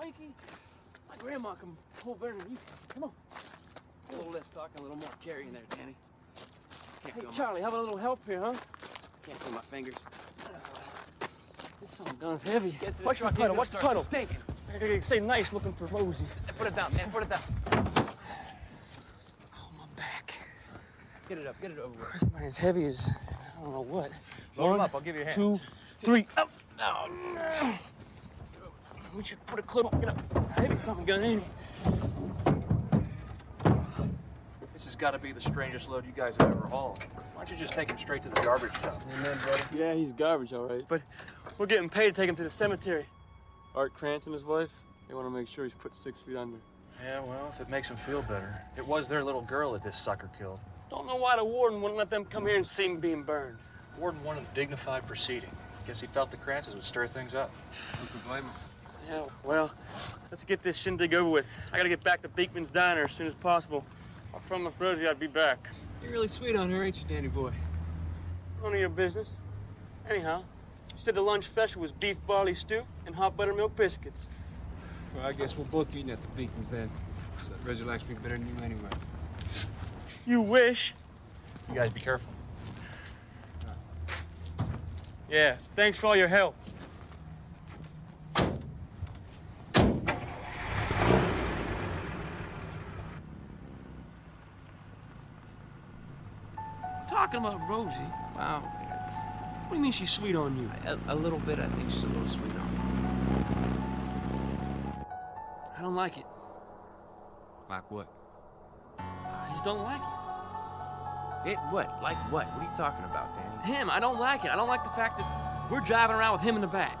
lanky. My grandma can pull better than you can. Come on. A little less talking, a little more carrying there, Danny. Hey, Charlie, have a little help here, huh? Can't feel my fingers. This son of a gun's heavy. Get to the Watch the truck, puddle, you're watch the gonna puddle. start stinking. Hey, say nice looking for Rosie. Hey, put it down, man, put it down. Oh, my back. Get it up, get it over with. This man's heavy as I don't know what. Load him up, I'll give you a hand. 2, 3, up. Oh. We should put a clip on. Get up. It's a heavy son of a gun, ain't it? This has got to be the strangest load you guys have ever hauled. Why don't you just take him straight to the garbage dump? Amen, brother. Yeah, he's garbage, all right. But we're getting paid to take him to the cemetery. Art Krantz and his wife, they want to make sure he's put 6 feet under. Yeah, well, if it makes him feel better. It was their little girl that this sucker killed. Don't know why the warden wouldn't let them come here and see him being burned. Warden wanted a dignified proceeding. Guess he felt the Krantzes would stir things up. Who could blame him? Yeah, well, let's get this shindig over with. I gotta get back to Beekman's Diner as soon as possible. I promised Rosie I'd be back. You're really sweet on her, ain't you, Danny boy? None of your business. Anyhow, she said the lunch special was beef barley stew and hot buttermilk biscuits. Well, I guess we're both eating at the Beacons then. So Reggie likes me better than you anyway. You wish. You guys be careful. Yeah, thanks for all your help. Talking about Rosie. Wow. What do you mean she's sweet on you? A little bit, I think she's a little sweet on me. I don't like it. Like what? I just don't like it. It what? Like what? What are you talking about, Danny? Him, I don't like it. I don't like the fact that we're driving around with him in the back.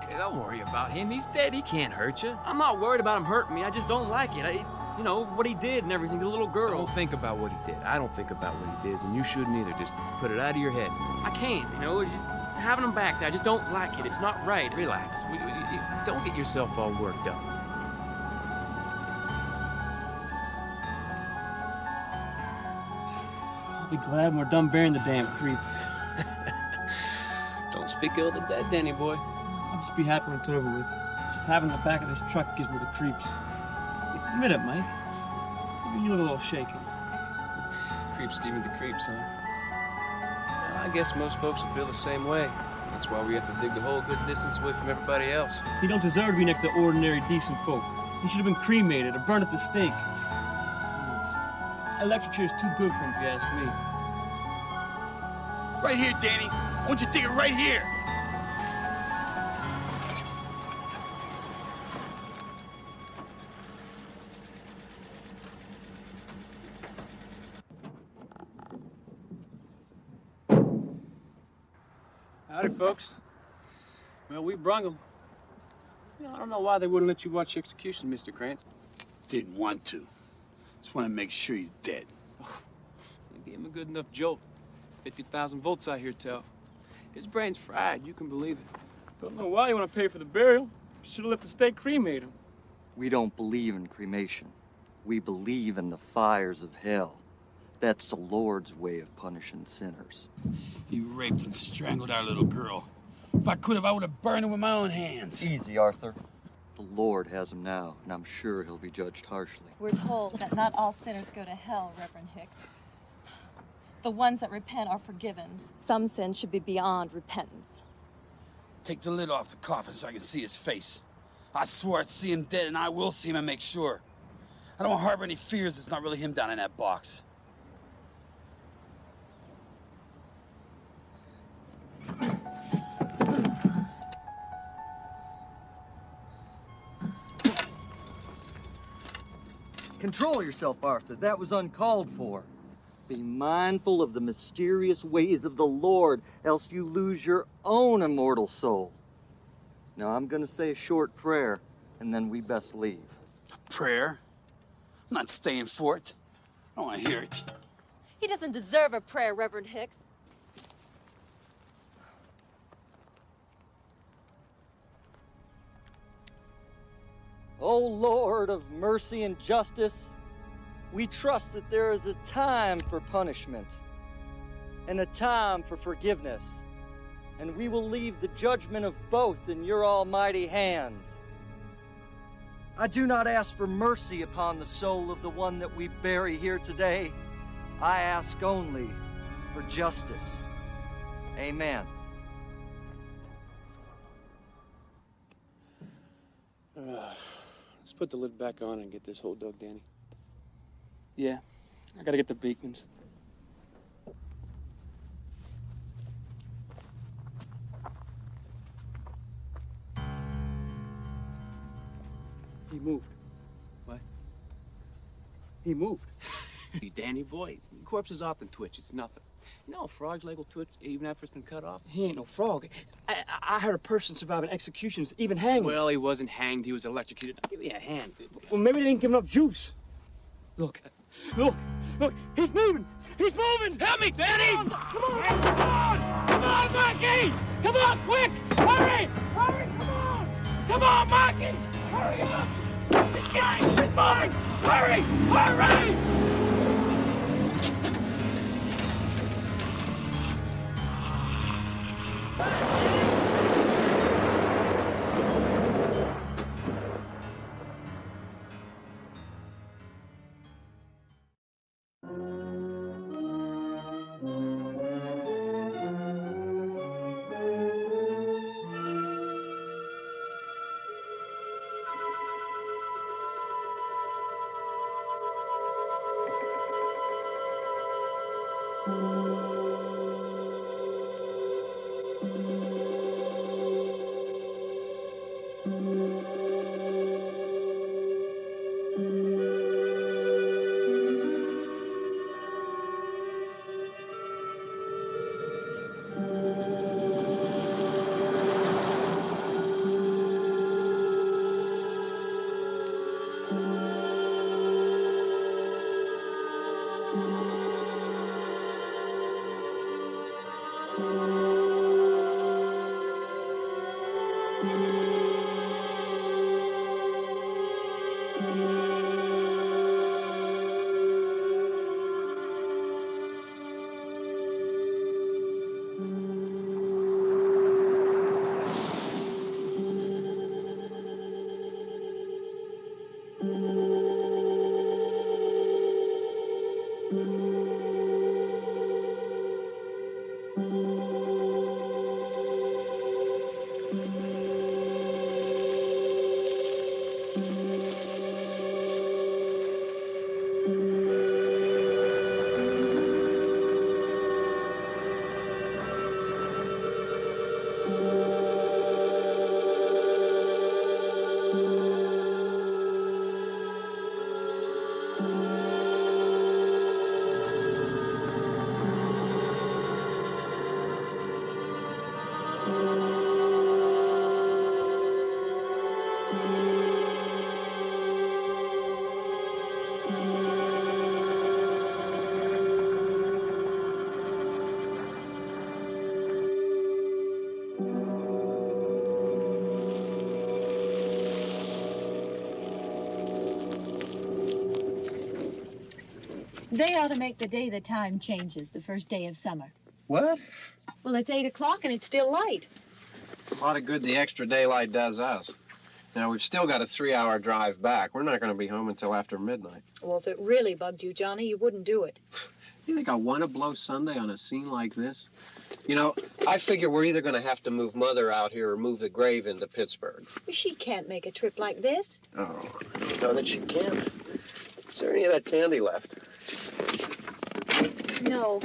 Hey, don't worry about him. He's dead. He can't hurt you. I'm not worried about him hurting me. I just don't like it. You know, what he did and everything to the little girl. Don't think about what he did. I don't think about what he did, and you shouldn't either. Just put it out of your head. I can't, you know, just having him back there. I just don't like it. It's not right. Relax. Don't get yourself all worked up. I'll be glad when we're done burying the damn creep. Don't speak ill of the dead, Danny boy. I'll just be happy when it's over with. Just having the back of this truck gives me the creeps. Admit it, Mike. You look a little shaken. Creeps give me the creeps, huh? Well, I guess most folks would feel the same way. That's why we have to dig the hole a good distance away from everybody else. He don't deserve to be next to ordinary, decent folk. He should have been cremated or burned at the stake. Electric chair's too good for him, if you ask me. Right here, Danny. I want you to dig it right here. Howdy, folks. Well, we brung him. You know, I don't know why they wouldn't let you watch the execution, Mr. Krantz. Didn't want to. Just want to make sure he's dead. They gave him a good enough jolt. 50,000 volts, I hear tell. His brain's fried, you can believe it. Don't know why you want to pay for the burial. Should have let the stake cremate him. We don't believe in cremation. We believe in the fires of hell. That's the Lord's way of punishing sinners. He raped and strangled our little girl. If I could have, I would have burned him with my own hands. Easy, Arthur. The Lord has him now, and I'm sure he'll be judged harshly. We're told that not all sinners go to hell, Reverend Hicks. The ones that repent are forgiven. Some sins should be beyond repentance. Take the lid off the coffin so I can see his face. I swore I'd see him dead, and I will see him and make sure. I don't harbor any fears it's not really him down in that box. Control yourself, Arthur. That was uncalled for. Be mindful of the mysterious ways of the Lord, else you lose your own immortal soul. Now, I'm going to say a short prayer, and then we best leave. A prayer? I'm not staying for it. I don't want to hear it. He doesn't deserve a prayer, Reverend Hicks. O Lord of mercy and justice, we trust that there is a time for punishment and a time for forgiveness. And we will leave the judgment of both in your almighty hands. I do not ask for mercy upon the soul of the one that we bury here today. I ask only for justice. Amen. Let's put the lid back on and get this hole dug, Danny. Yeah, I gotta get the Beekmans. He moved. What? He moved. You Danny boy, corpses often twitch. It's nothing. You know, a frog's leg will twitch even after it's been cut off. He ain't no frog. I heard a person surviving executions, even hangings. Well, he wasn't hanged. He was electrocuted. Give me a hand. Well, maybe they didn't give enough juice. Look, look, he's moving! He's moving! Help me, Danny! Come on, Mikey! Come on, quick! Hurry! Hurry, come on! Come on, Mikey! Hurry up! He's moving! Hurry! Hurry! They ought to make the day the time changes, the first day of summer. What? Well, it's 8 o'clock and it's still light. A lot of good the extra daylight does us. Now, we've still got a 3-hour drive back. We're not going to be home until after midnight. Well, if it really bugged you, Johnny, you wouldn't do it. You think I want to blow Sunday on a scene like this? You know, I figure we're either going to have to move Mother out here or move the grave into Pittsburgh. She can't make a trip like this. Oh, I don't know that she can't. Is there any of that candy left? No.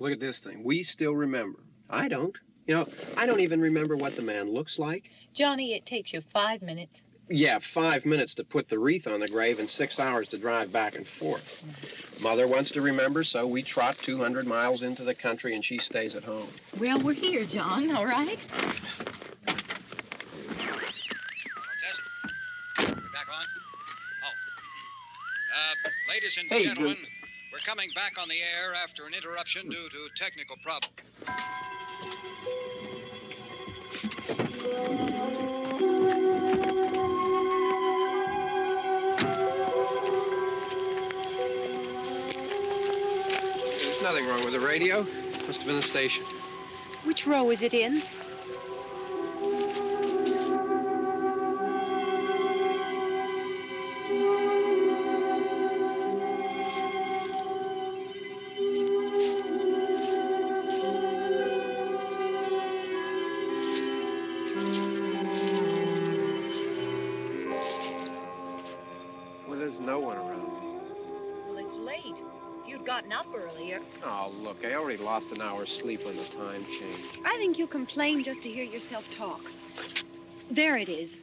Look at this thing. We still remember. I don't. You know, I don't even remember what the man looks like. Johnny, it takes you 5 minutes. Yeah, 5 minutes to put the wreath on the grave and 6 hours to drive back and forth. Mother wants to remember, so we trot 200 miles into the country and she stays at home. Well, we're here, John, all right? Test. We're back on? Oh. Ladies and gentlemen, we're coming back on the air after an interruption due to technical problems. There's nothing wrong with the radio. Must have been the station. Which row is it in? Well, there's no one around. Well, it's late. If you'd gotten up earlier. Oh, look, I already lost an hour's sleep when the time changed. I think you complain just to hear yourself talk. There it is.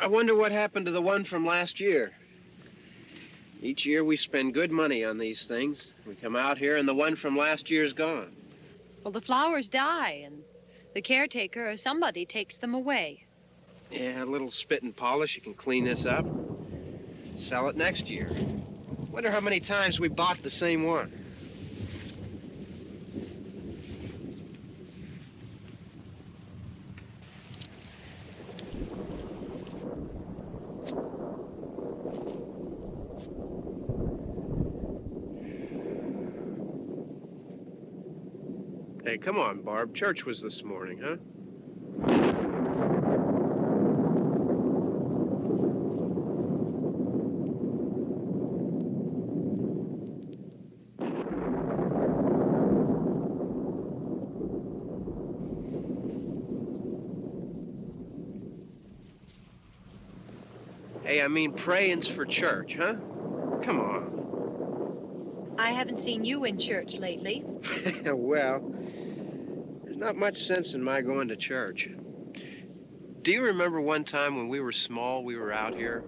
I wonder what happened to the one from last year. Each year we spend good money on these things. We come out here and the one from last year's gone. Well, the flowers die, and the caretaker or somebody takes them away. Yeah, a little spit and polish. You can clean this up. Sell it next year. Wonder how many times we bought the same one. Hey, come on, Barb. Church was this morning, huh? Hey, I mean, praying's for church, huh? Come on. I haven't seen you in church lately. Well, there's not much sense in my going to church. Do you remember one time when we were small, we were out here?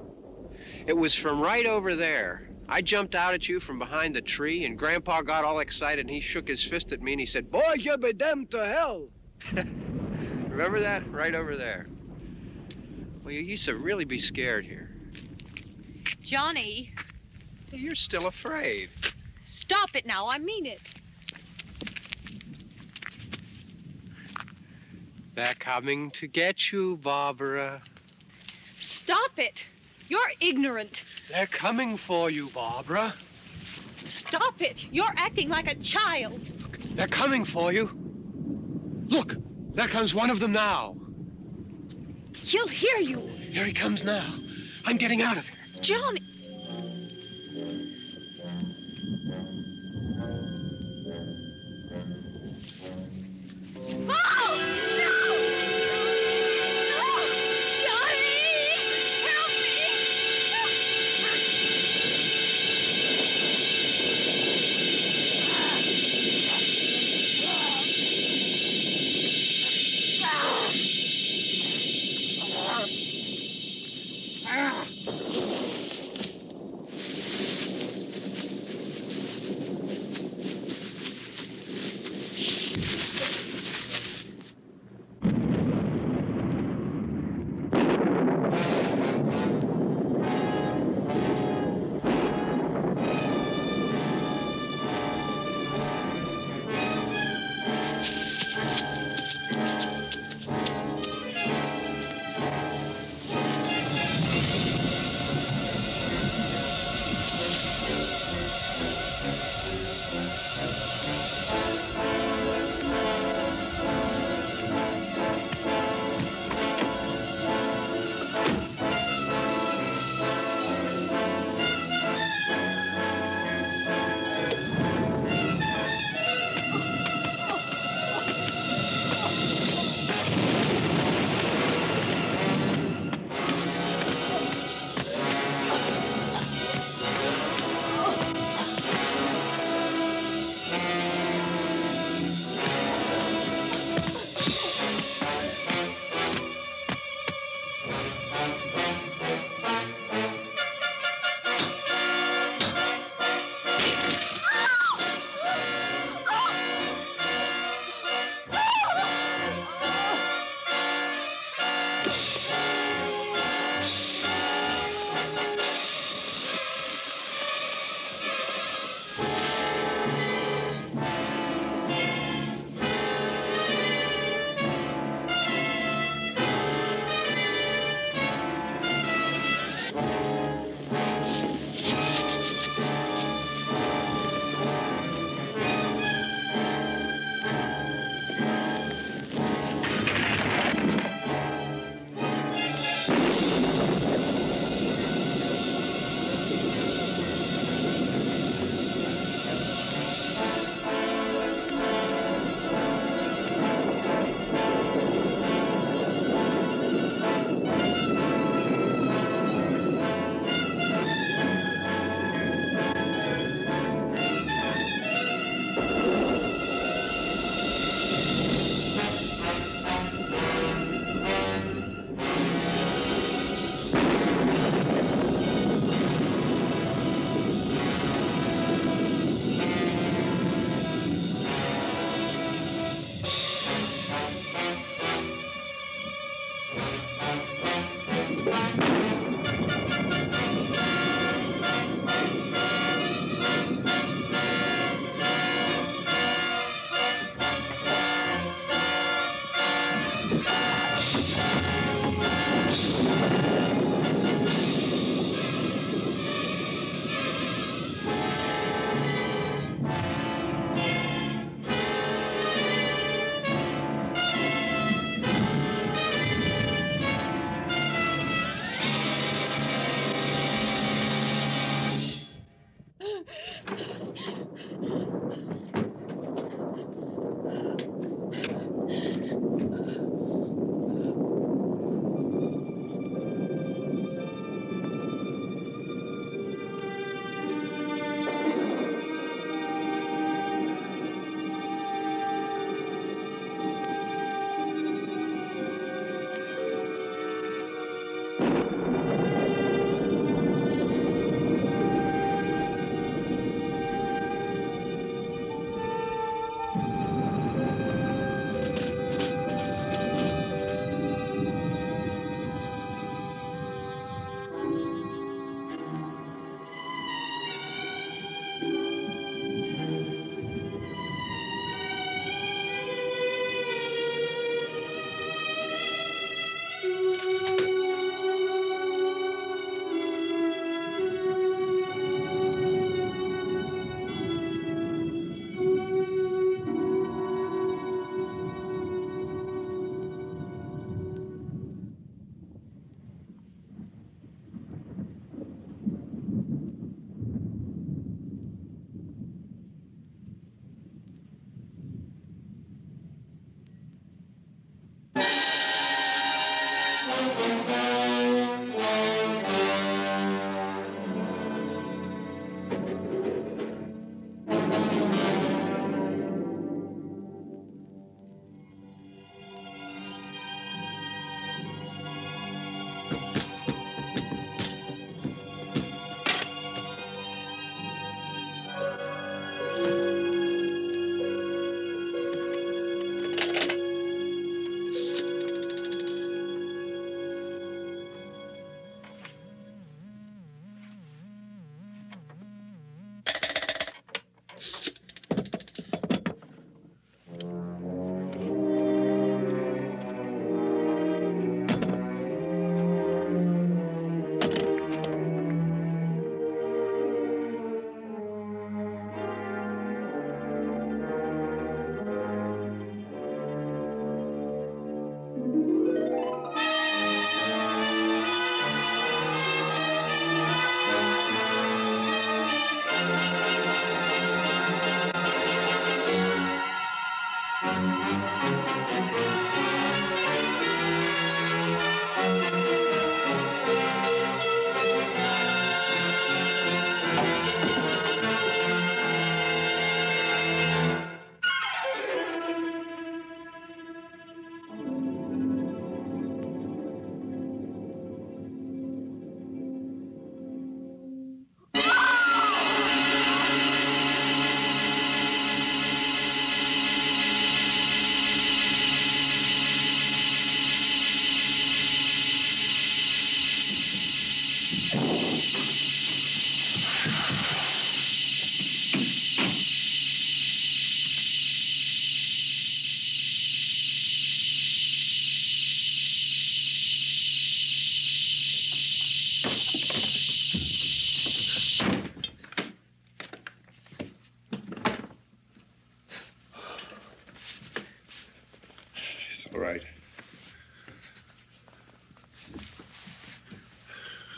It was from right over there. I jumped out at you from behind the tree, and Grandpa got all excited, and he shook his fist at me, and he said, "Boy, you'll be damned to hell." Remember that? Right over there. Well, you used to really be scared here. Johnny. You're still afraid. Stop it now. I mean it. They're coming to get you, Barbara. Stop it. You're ignorant. They're coming for you, Barbara. Stop it. You're acting like a child. They're coming for you. Look, there comes one of them now. He'll hear you. Here he comes now. I'm getting out of here. Johnny.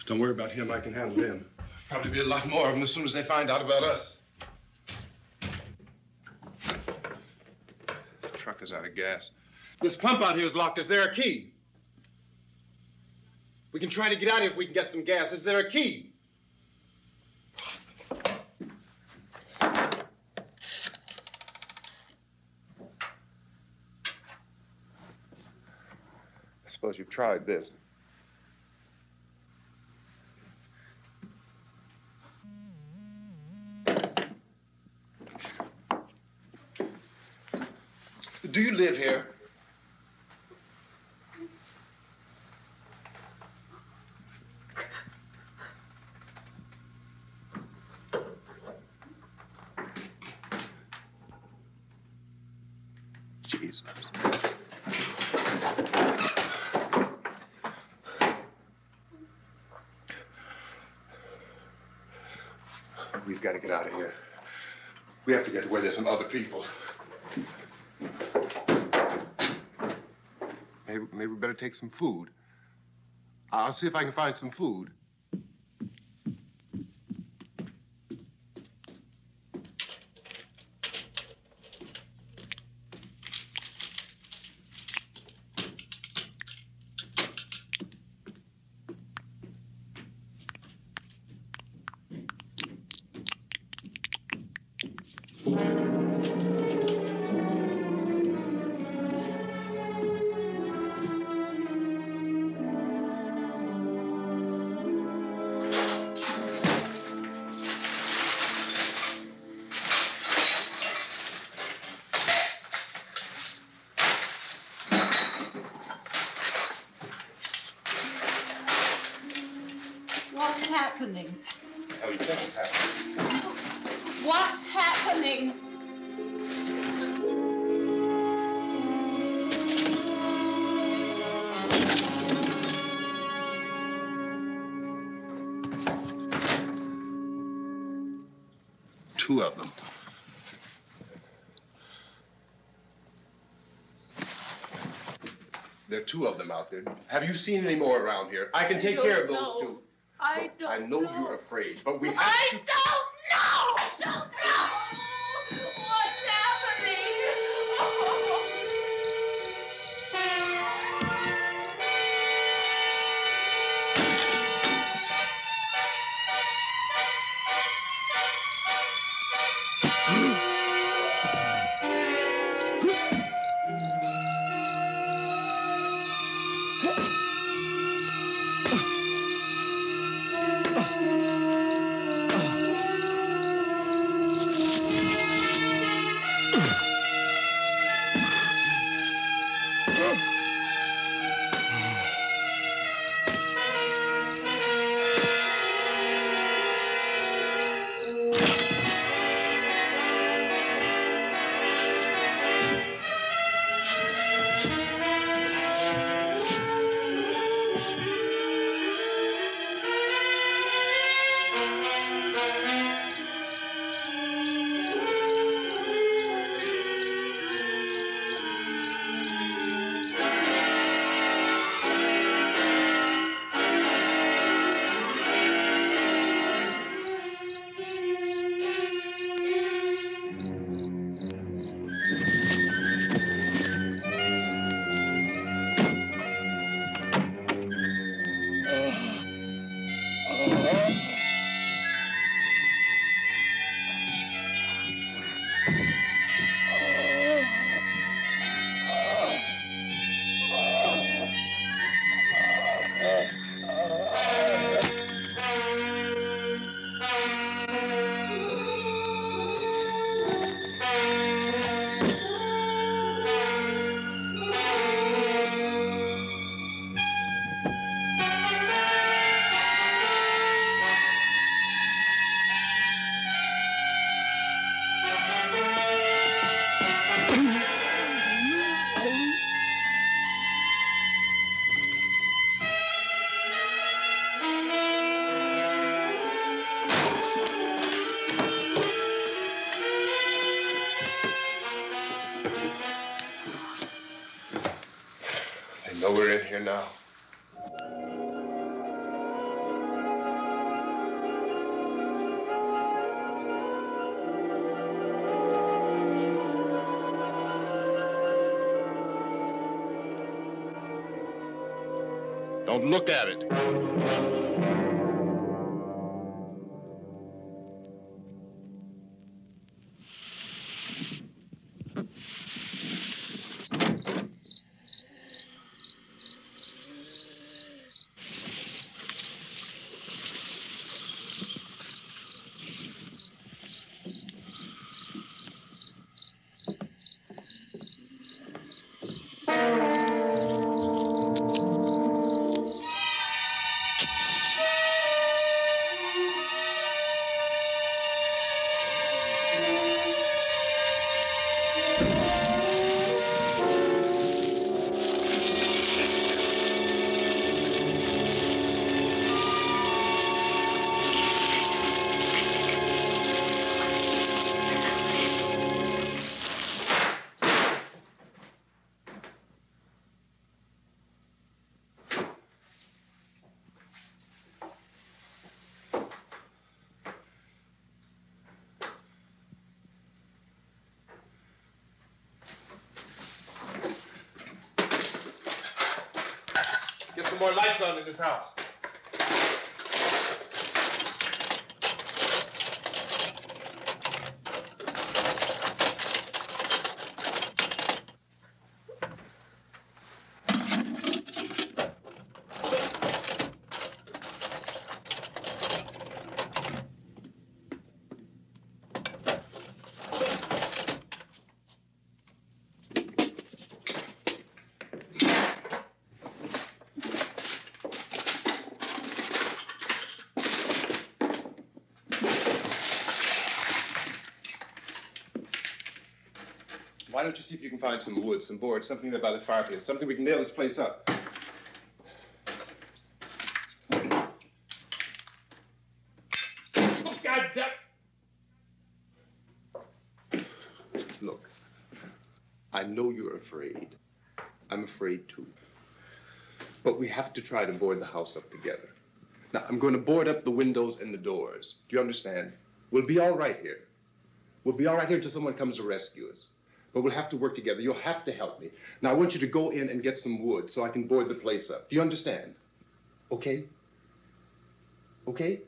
Don't worry about him. I can handle him. Probably be a lot more of them as soon as they find out about us. The truck is out of gas. This pump out here is locked. Is there a key? We can try to get out of here if we can get some gas. Is there a key? I suppose you've tried this. Do you live here? Jesus. We've got to get out of here. We have to get to where there's some other people. Maybe we better take some food. I'll see if I can find some food. What's happening? How do you think it's happening? What's happening? Two of them. There are two of them out there. Have you seen any more around here? I can take care of those two. I don't I know you're afraid, but we have I to... don't know! I don't know! What's happening? I know we're in here now. Don't look at it. Get some more lights on in this house. Why don't you see if you can find some wood, some board, something there by the fireplace, something we can nail this place up. Oh, God damn! Look, I know you're afraid. I'm afraid too. But we have to try to board the house up together. Now, I'm going to board up the windows and the doors. Do you understand? We'll be all right here. We'll be all right here until someone comes to rescue us. But we'll have to work together. You'll have to help me. Now, I want you to go in and get some wood so I can board the place up. Do you understand? Okay? Okay?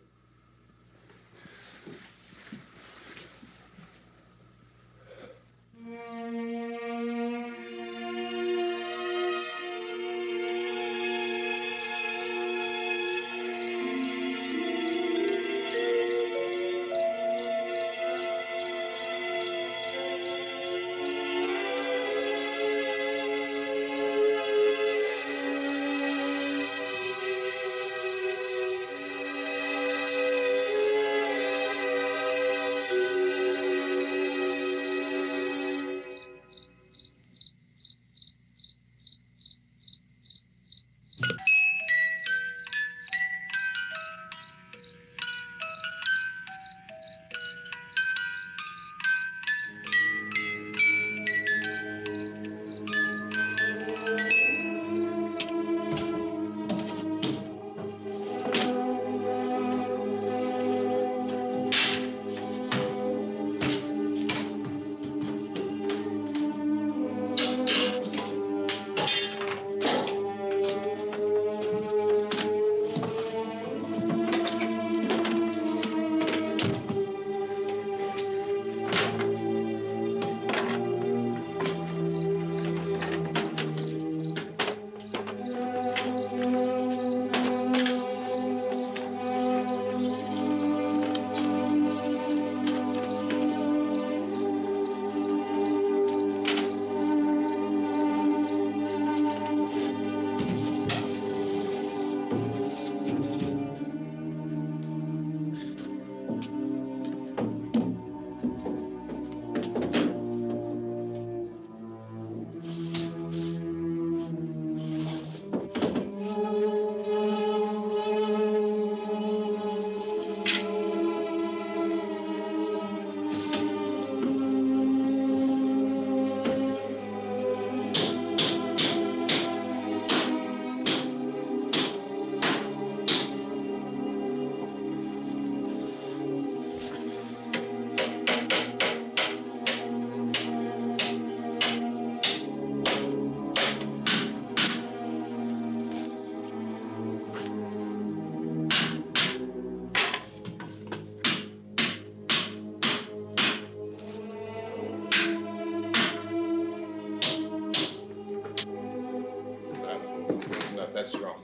that's wrong.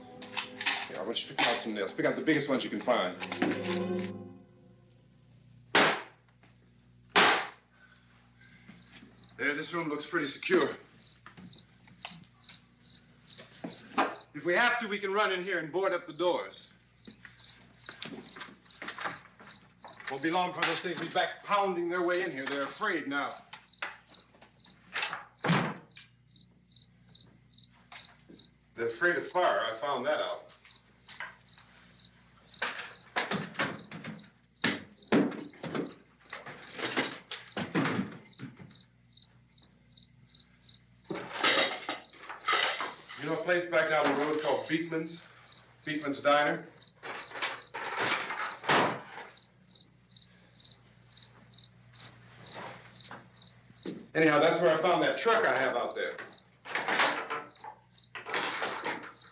Here, I want you to pick out some nails. Pick out the biggest ones you can find. There, this room looks pretty secure. If we have to, we can run in here and board up the doors. Won't be long before those things will be back pounding their way in here. They're afraid now. They're afraid of fire. I found that out. You know a place back down the road called Beekman's? Beekman's Diner? Anyhow, that's where I found that truck I have out there.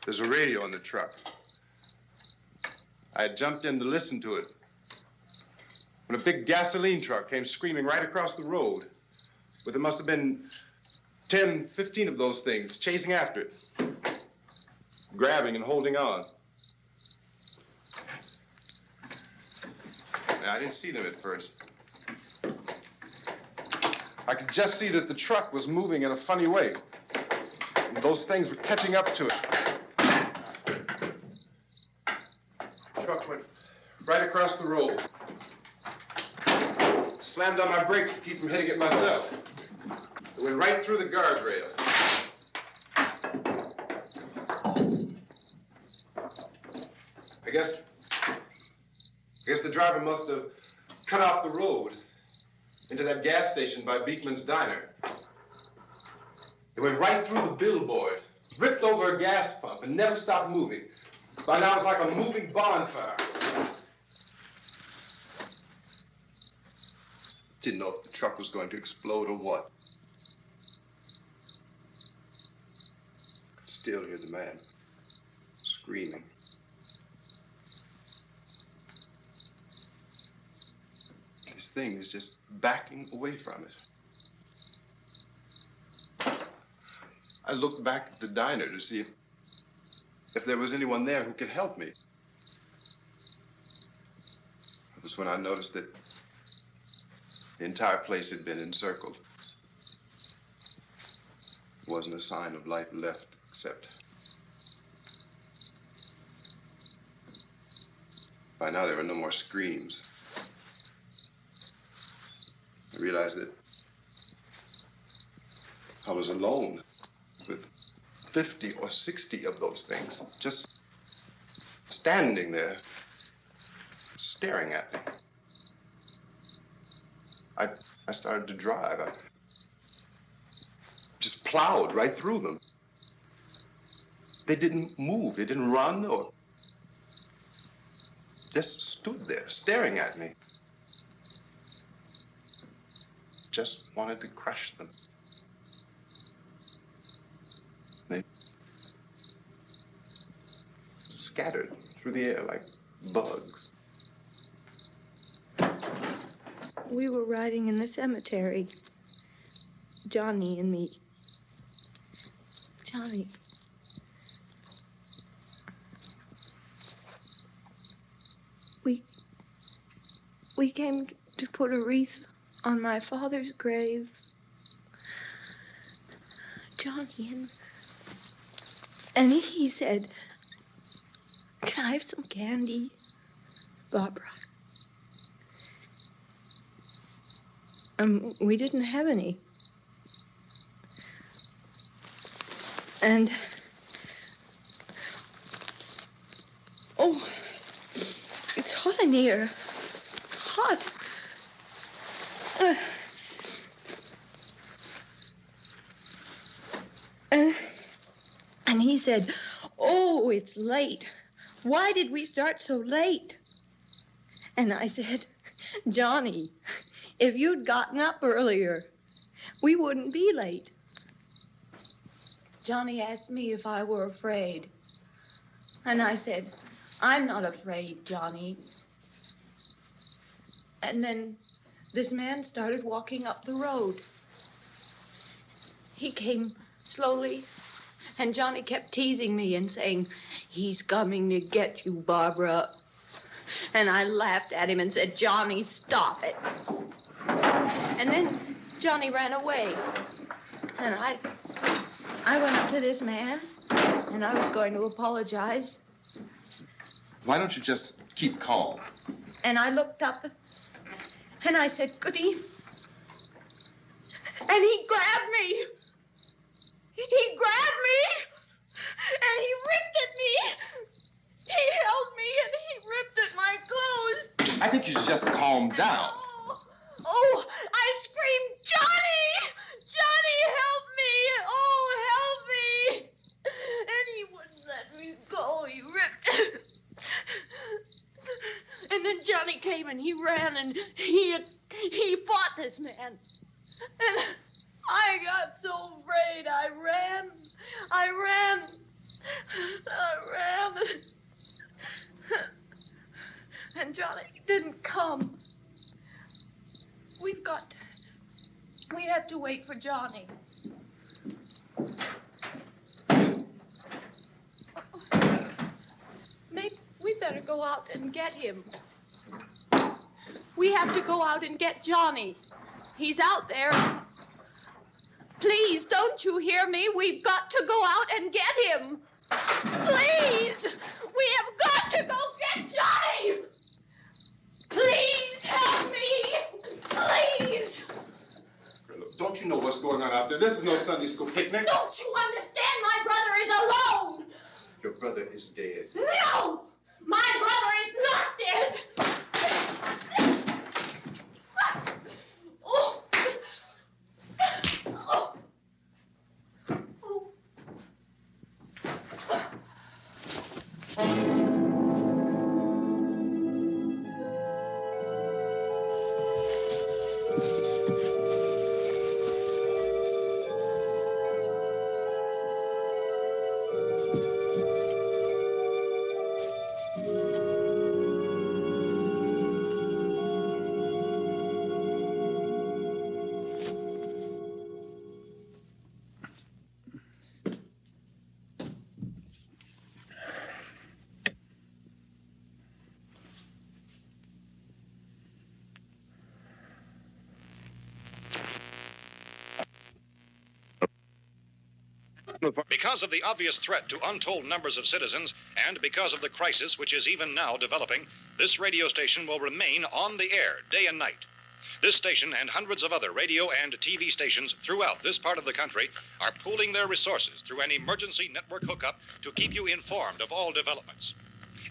There's a radio in the truck. I had jumped in to listen to it when a big gasoline truck came screaming right across the road with, there must have been 10, 15 of those things chasing after it, grabbing and holding on. Now, I didn't see them at first. I could just see that the truck was moving in a funny way. And those things were catching up to it. The truck went right across the road. Slammed on my brakes to keep from hitting it myself. It went right through the guardrail. I guess the driver must have cut off the road into that gas station by Beekman's Diner. It went right through the billboard, ripped over a gas pump, and never stopped moving. By now, it's like a moving bonfire. Didn't know if the truck was going to explode or what. Could still hear the man screaming. This thing is just backing away from it. I looked back at the diner to see if there was anyone there who could help me. It was when I noticed that the entire place had been encircled. There wasn't a sign of life left except by now there were no more screams. I realized that I was alone with 50 or 60 of those things, just standing there, staring at me. I started to drive. I just plowed right through them. They didn't move. They didn't run or just stood there, staring at me. Just wanted to crush them. They scattered through the air like bugs. We were riding in the cemetery, Johnny and me. Johnny. We came to put a wreath on my father's grave. Johnny, and he said, "Can I have some candy, Barbara?" We didn't have any. And, oh, it's hot in here. Hot. And he said, "Oh, it's late. Why did we start so late?" And I said, "Johnny, if you'd gotten up earlier, we wouldn't be late." Johnny asked me if I were afraid. And I said, "I'm not afraid, Johnny." And then this man started walking up the road. He came slowly And Johnny kept teasing me and saying, "He's coming to get you, Barbara." And I laughed at him and said, "Johnny, stop it." And then Johnny ran away. And I went up to this man, and I was going to apologize. Why don't you just keep calm? And I looked up, and I said, "Good evening." And he grabbed me. He grabbed me, and he ripped at me. He held me, and he ripped at my clothes. I think you should just calm down. Oh, I screamed, "Johnny! Johnny, help me! Oh, help me!" And he wouldn't let me go. He ripped. And then Johnny came and he ran and he fought this man. And I got so afraid. I ran. And Johnny didn't come. We have to wait for Johnny. Maybe we better go out and get him. We have to go out and get Johnny. He's out there. Please, don't you hear me? We've got to go out and get him. Please! We have got to go get Johnny! Please help me! Please! Don't you know what's going on out there? This is no Sunday school picnic. Don't you understand? My brother is alone! Your brother is dead. No! My brother is not dead! Oh! Oh! Because of the obvious threat to untold numbers of citizens, and because of the crisis which is even now developing, this radio station will remain on the air day and night. This station and hundreds of other radio and TV stations throughout this part of the country are pooling their resources through an emergency network hookup to keep you informed of all developments.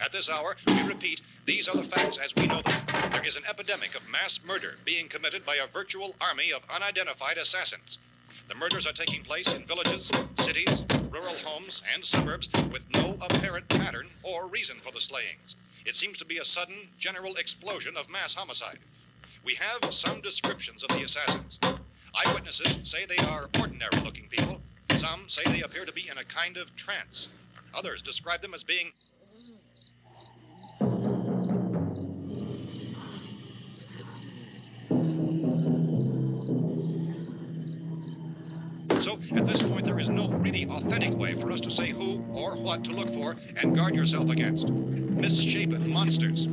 At this hour, we repeat, these are the facts as we know them. There is an epidemic of mass murder being committed by a virtual army of unidentified assassins. The murders are taking place in villages, cities, rural homes, and suburbs with no apparent pattern or reason for the slayings. It seems to be a sudden, general explosion of mass homicide. We have some descriptions of the assassins. Eyewitnesses say they are ordinary-looking people. Some say they appear to be in a kind of trance. Others describe them as being... So, at this point, there is no really authentic way for us to say who or what to look for and guard yourself against. Misshapen monsters.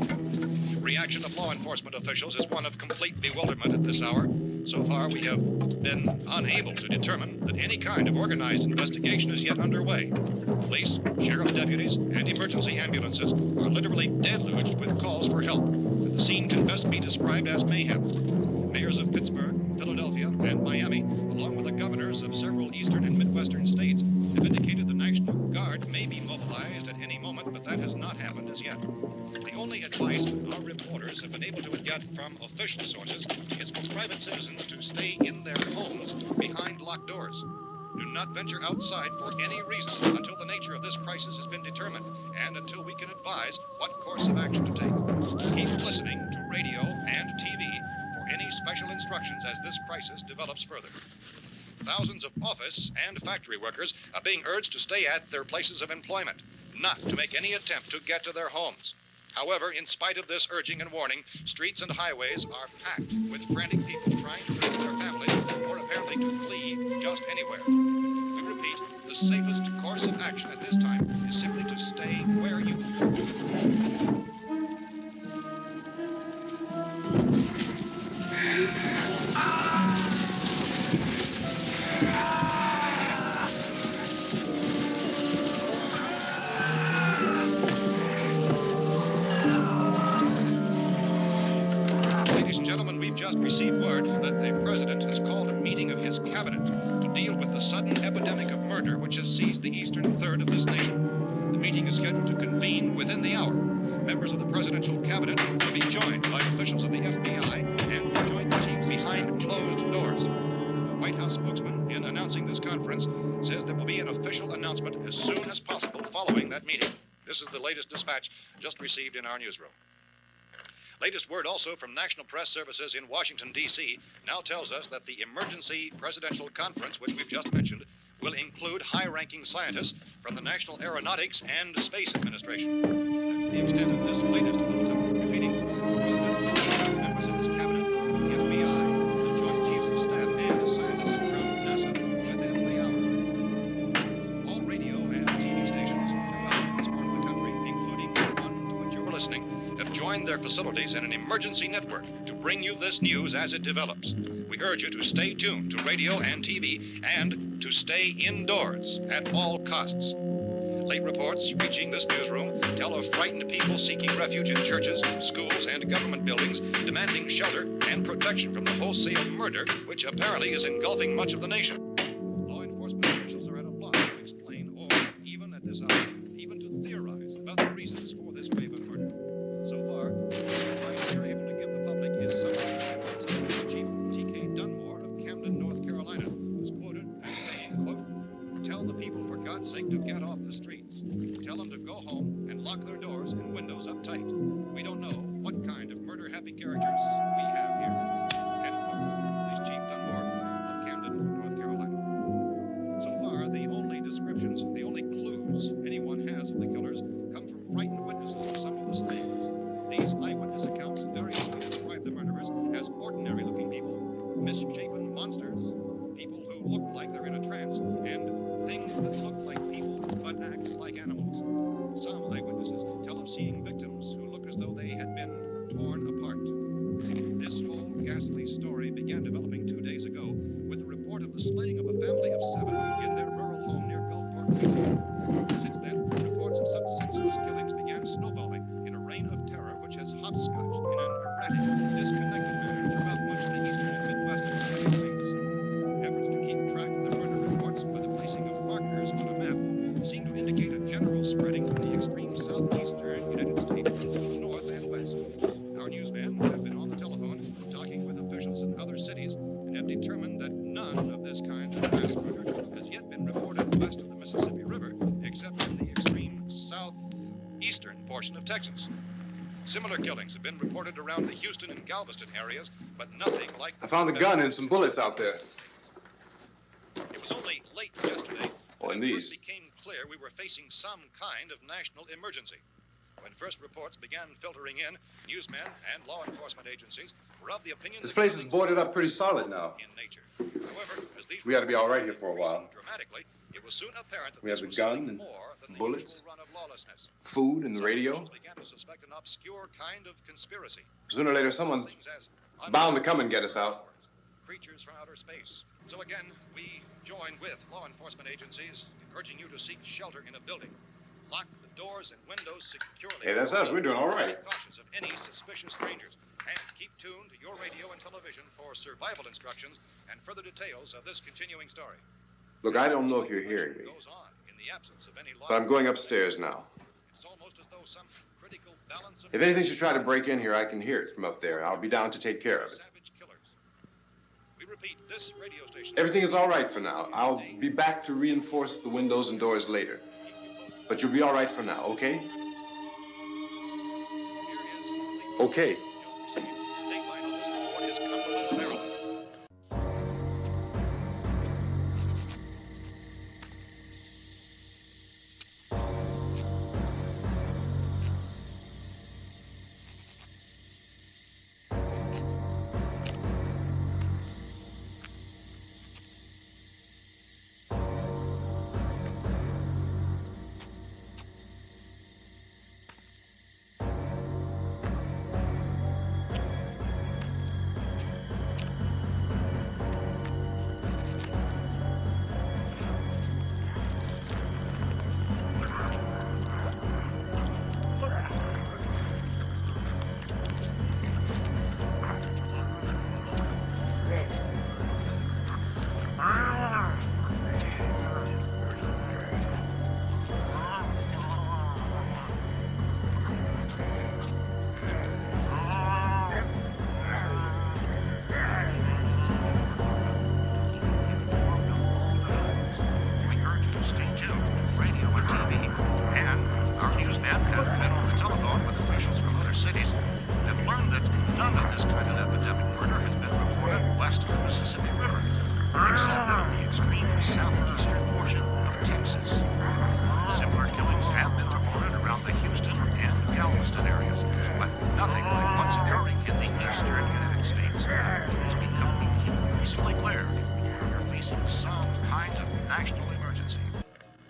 Reaction of law enforcement officials is one of complete bewilderment at this hour. So far, we have been unable to determine that any kind of organized investigation is yet underway. Police, sheriff's deputies, and emergency ambulances are literally deluged with calls for help, and the scene can best be described as mayhem. Mayors of Pittsburgh, Philadelphia, and Miami, along with the governors of several eastern and midwestern states, have indicated the National Guard may be mobilized at any moment, but that has not happened as yet. The only advice our reporters have been able to get from official sources is for private citizens to stay in their homes behind locked doors. Do not venture outside for any reason until the nature of this crisis has been determined and until we can advise what course of action to take. Keep listening to radio and TV for any special instructions as this crisis develops further. Thousands of office and factory workers are being urged to stay at their places of employment, not to make any attempt to get to their homes. However, in spite of this urging and warning, streets and highways are packed with frantic people trying to reach their families or apparently to flee just anywhere. We repeat, the safest course of action at this time is simply to stay where you are. Ladies and gentlemen, we've just received word that the president has called a meeting of his cabinet to deal with the sudden epidemic of murder which has seized the eastern third of this nation. The meeting is scheduled to convene within the hour. Members of the presidential cabinet will be joined by officials of the FBI and the Joint Chiefs behind closed doors. The White House spokesman, in announcing this conference, says there will be an official announcement as soon as possible following that meeting. This is the latest dispatch just received in our newsroom. Latest word also from National Press Services in Washington, D.C. now tells us that the emergency presidential conference, which we've just mentioned, will include high-ranking scientists from the National Aeronautics and Space Administration. That's the extent of this latest bulletin. Repeating, members of this cabinet, the FBI, the Joint Chiefs of Staff, and scientists from NASA within the hour. All radio and TV stations in this part of the country, including the one to which you're listening, have joined their facilities in an emergency network to bring you this news as it develops. We urge you to stay tuned to radio and TV and to stay indoors at all costs. Late reports reaching this newsroom tell of frightened people seeking refuge in churches, schools, and government buildings, demanding shelter and protection from the wholesale murder which apparently is engulfing much of the nation. Law enforcement officials are at a loss to explain or, even at this hour, even to theorize about the reasons for this wave of murder. So far, the advice we are able to give the public is something that Chief T.K. Dunmore of Camden, North Carolina, was quoted as saying, quote, "Tell the people, for God's sake, to get off the streets. Tell them to go home and lock their doors and windows up tight. We don't know what kind of murder-happy characters we have here." End quote. This Chief Dunmore of Camden, North Carolina. So far, the only descriptions, the only clues anyone has of the killers come from frightened witnesses of some of the slayings. These eyewitness accounts variously describe the murderers as ordinary-looking people, misshapen monsters, people who look like they're in a trance, and things that look like people but act like animals. Some eyewitnesses tell of seeing victims who look as though they had been torn apart. This whole ghastly story began developing 2 days ago with the report of the slaying of a family of 7 in their rural home near Gulfport, Louisiana. Since then, reports of such senseless killings began snowballing in a reign of terror which has hopscotched in an erratic, disconnected manner throughout much of the eastern and midwestern United States. Efforts to keep track of the murder reports by the placing of markers on a map seem to indicate a general spreading from the extreme southeastern United States to the north and west. Our newsmen have been on the telephone talking with officials in other cities and have determined that none of this kind of mass murder has yet been reported west of the Mississippi River, except in the extreme southeastern portion of Texas. Similar killings have been reported around the Houston and Galveston areas, but nothing like... I found a gun and some bullets out there. It was only late yesterday And it these. became clear we were facing some kind of national emergency. When first reports began filtering in, newsmen and law enforcement agencies were of the opinion This that place is boarded up pretty solid now. in nature. However, as these We ought to be all right here for a while. dramatically, it was soon apparent that We have this the was gun something and more than the bullets, usual run of lawlessness. food and the radio. Officials began to suspect an obscure kind of conspiracy. Sooner or later, someone's Things as bound to come and get us out. creatures from outer space. So again, we join with law enforcement agencies, urging you to seek shelter in a building. Lock the doors and windows securely. Hey, that's us. We're doing all right. Cautious of any suspicious strangers. And keep tuned to your radio and television for survival instructions and further details of this continuing story. Look, I don't know if you're hearing me, Goes on in the absence of any law. but I'm going upstairs now. It's almost as though some critical balance of If anything should try to break in here, I can hear it from up there. I'll be down to take care of it. savage killers. We repeat, this radio station. Everything is all right for now. I'll be back to reinforce the windows and doors later. But you'll be all right for now, okay? Okay. Dateline on this report is Cumberland, Maryland. this kind of epidemic murder has been reported west of the Mississippi River, except in the extreme southeastern portion of Texas. Similar killings have been reported around the Houston and Galveston areas, but nothing like what's occurring in the eastern United States. It's becoming increasingly clear we're facing some kind of national emergency.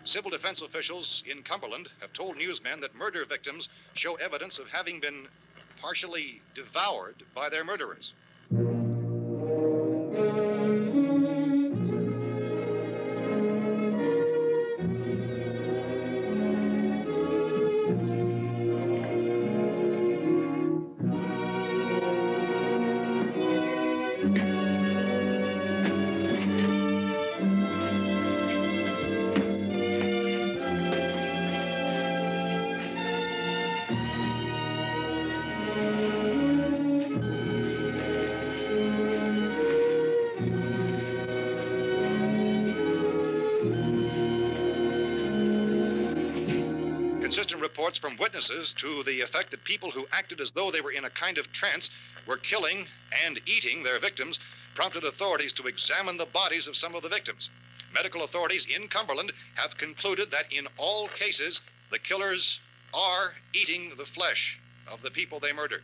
Civil defense officials in Cumberland have told newsmen that murder victims show evidence of having been partially devoured by their murderers. Consistent reports from witnesses to the effect that people who acted as though they were in a kind of trance were killing and eating their victims prompted authorities to examine the bodies of some of the victims. Medical authorities in Cumberland have concluded that in all cases, the killers are eating the flesh of the people they murdered.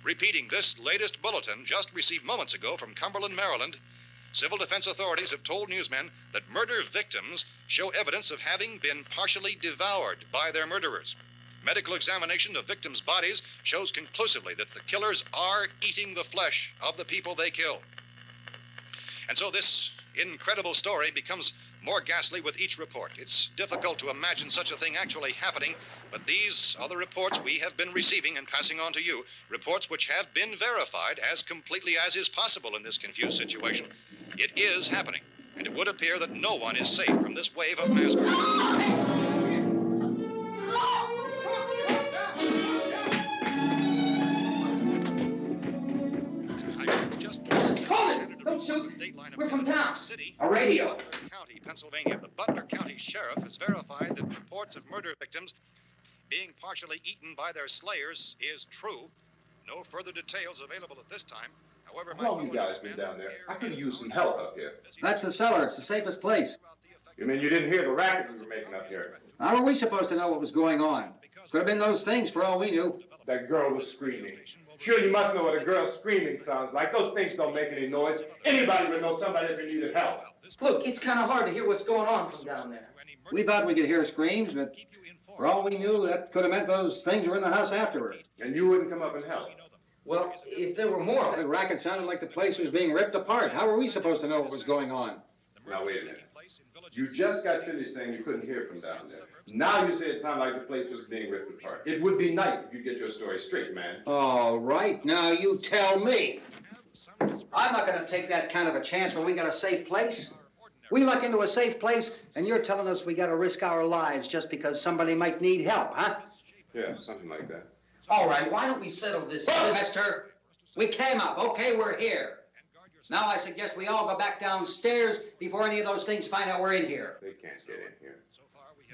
Repeating this latest bulletin just received moments ago from Cumberland, Maryland, civil defense authorities have told newsmen that murder victims show evidence of having been partially devoured by their murderers. Medical examination of victims' bodies shows conclusively that the killers are eating the flesh of the people they kill. And so this incredible story becomes more ghastly with each report. It's difficult to imagine such a thing actually happening, but these are the reports we have been receiving and passing on to you, reports which have been verified as completely as is possible in this confused situation. It is happening, and it would appear that no one is safe from this wave of mass murder. Don't shoot. We're from town. A radio. County, Pennsylvania. The Butler County Sheriff has verified that reports of murder victims being partially eaten by their slayers is true. No further details available at this time. However, How long you guys been down there? I could use some help up here. That's the cellar. It's the safest place. You mean you didn't hear the racket we were making up here? How were we supposed to know what was going on? Could have been those things for all we knew. That girl was screaming. Sure, you must know what a girl screaming sounds like. Those things don't make any noise. Anybody would know somebody ever needed help. Look, it's kind of hard to hear what's going on from down there. We thought we could hear screams, but for all we knew, that could have meant those things were in the house afterward. And you wouldn't come up and help? Well, if there were more, the racket sounded like the place was being ripped apart. How were we supposed to know what was going on? Now, wait a minute. You just got finished saying you couldn't hear from down there. Now you say it sounded like the place was being ripped apart. It would be nice if you get your story straight, man. All right, now you tell me. I'm not going to take that kind of a chance when we got a safe place. We luck into a safe place, and you're telling us we got to risk our lives just because somebody might need help, huh? Yeah, something like that. All right, why don't we settle this? Look, mister, we came up. Okay, we're here. Now I suggest we all go back downstairs before any of those things find out we're in here. They can't get in here.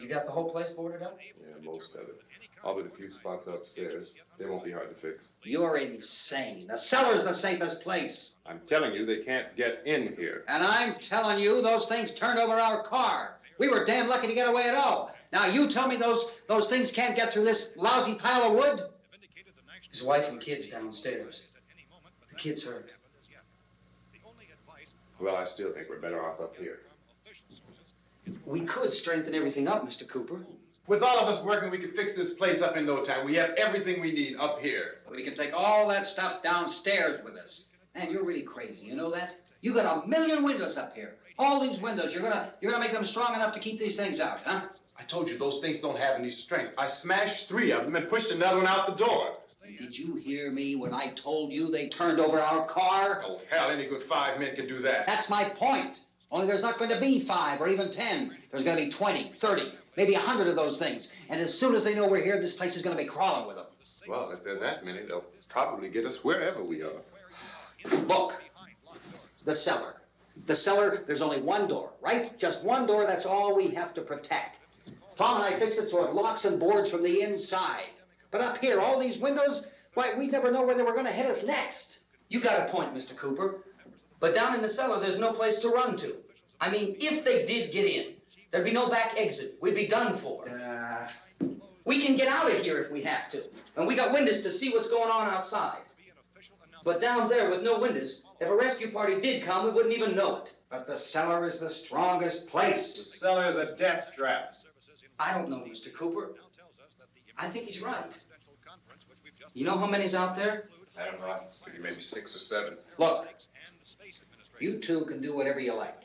You got the whole place boarded up? Yeah, most of it. All but a few spots upstairs. They won't be hard to fix. You're insane. The cellar's the safest place. I'm telling you, they can't get in here. And I'm telling you, those things turned over our car. We were damn lucky to get away at all. Now you tell me those things can't get through this lousy pile of wood? His wife and kids downstairs. The kid's hurt. Well, I still think we're better off up here. We could strengthen everything up, Mr. Cooper. With all of us working, we could fix this place up in no time. We have everything we need up here. We can take all that stuff downstairs with us. Man, you're really crazy, you know that? You got 1 million windows up here. All these windows, you're gonna make them strong enough to keep these things out, huh? I told you those things don't have any strength. I smashed 3 of them and pushed another one out the door. Did you hear me when I told you they turned over our car? Oh, hell, any good 5 men can do that. That's my point. Only there's not going to be 5 or even 10. There's going to be 20, 30, maybe 100 of those things. And as soon as they know we're here, this place is going to be crawling with them. Well, if there are that many, they'll probably get us wherever we are. Look, the cellar. The cellar, there's only one door, right? Just one door, that's all we have to protect. Tom and I fixed it so it locks and boards from the inside. But up here, all these windows, why, we'd never know where they were going to hit us next. You got a point, Mr. Cooper. But down in the cellar, there's no place to run to. I mean, if they did get in, there'd be no back exit. We'd be done for. We can get out of here if we have to. And we got windows to see what's going on outside. But down there with no windows, if a rescue party did come, we wouldn't even know it. But the cellar is the strongest place. The cellar is a death trap. I don't know, Mr. Cooper. I think he's right. You know how many's out there? I don't know. Maybe 6 or 7. Look, you two can do whatever you like.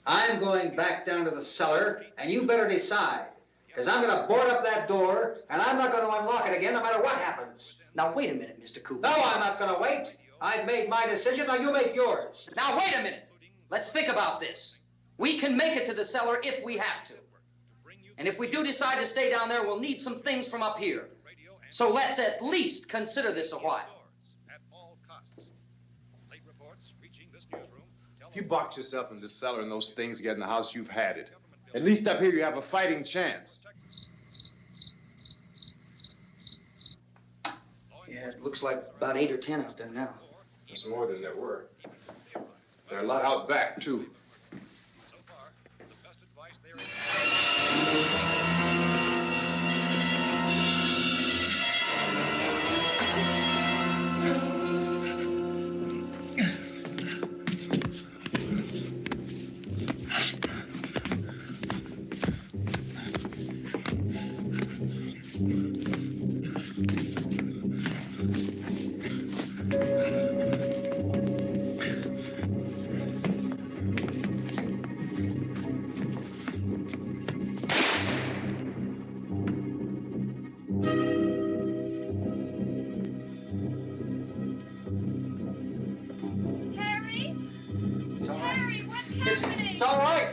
I'm going back down to the cellar, and you better decide. Because I'm going to board up that door, and I'm not going to unlock it again no matter what happens. Now, wait a minute, Mr. Cooper. No, I'm not going to wait. I've made my decision, now you make yours. Now, wait a minute. Let's think about this. We can make it to the cellar if we have to. And if we do decide to stay down there, we'll need some things from up here. So let's at least consider this a while. If you box yourself in this cellar and those things get in the house, you've had it. At least up here you have a fighting chance. Yeah, it looks like about 8 or 10 out there now. There's more than there were. There are a lot out back, too. It's all right.